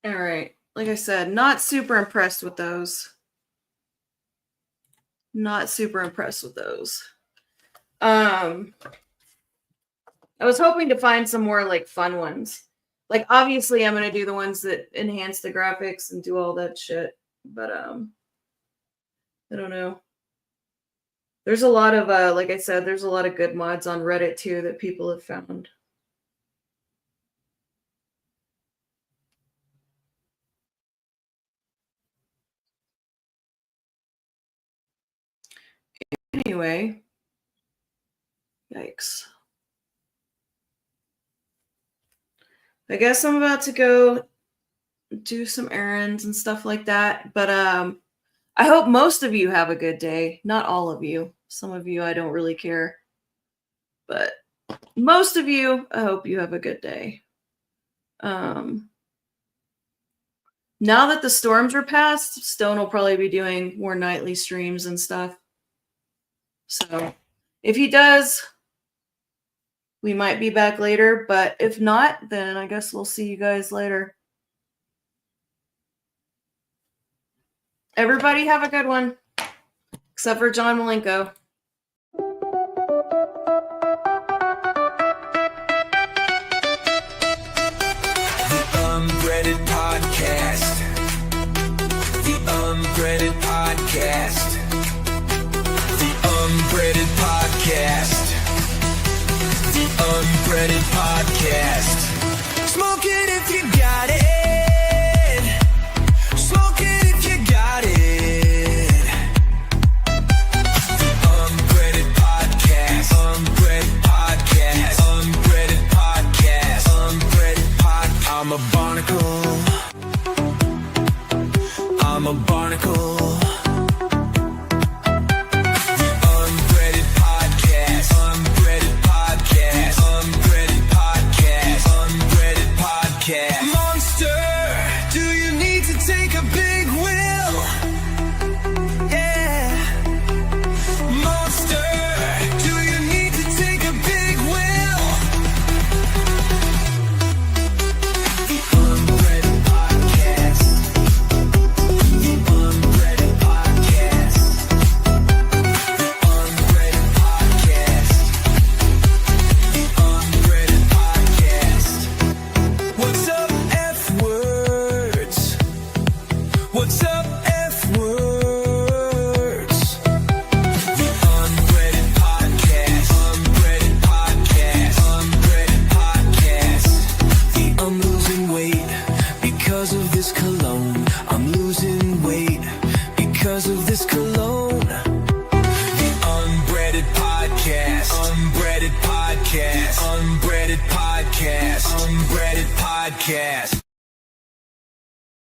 All right. Like I said, not super impressed with those. Not super impressed with those. I was hoping to find some more like fun ones. Like obviously I'm going to do the ones that enhance the graphics and do all that shit, but I don't know. There's a lot of like I said, there's a lot of good mods on Reddit too that people have found. Anyway, yikes. I guess I'm about to go do some errands and stuff like that. But I hope most of you have a good day. Not all of you. Some of you I don't really care. But most of you, I hope you have a good day. Now that the storms are past, Stone will probably be doing more nightly streams and stuff. So if he does, we might be back later, but if not, then I guess we'll see you guys later. Everybody have a good one, except for John Malenko. The Unbreaded Podcast. The Unbreaded Podcast. The Unbreaded Podcast. The Unbreaded Podcast. Smoke it if you got it. Smoke it if you got it. The Unbreaded Podcast. Unbreaded Podcast. Unbreaded Podcast. Unbreaded Podcast. I'm a barnacle. I'm a barnacle. The Unbreaded Podcast. Unbreaded Podcast. Unbreaded Podcast. Unbreaded Podcast. Monster, do you need to take a big whill? Yeah. Monster, do you need to take a big whill? alone. The Unbreaded Podcast. Unbreaded Podcast. Unbreaded Podcast. Unbreaded Podcast.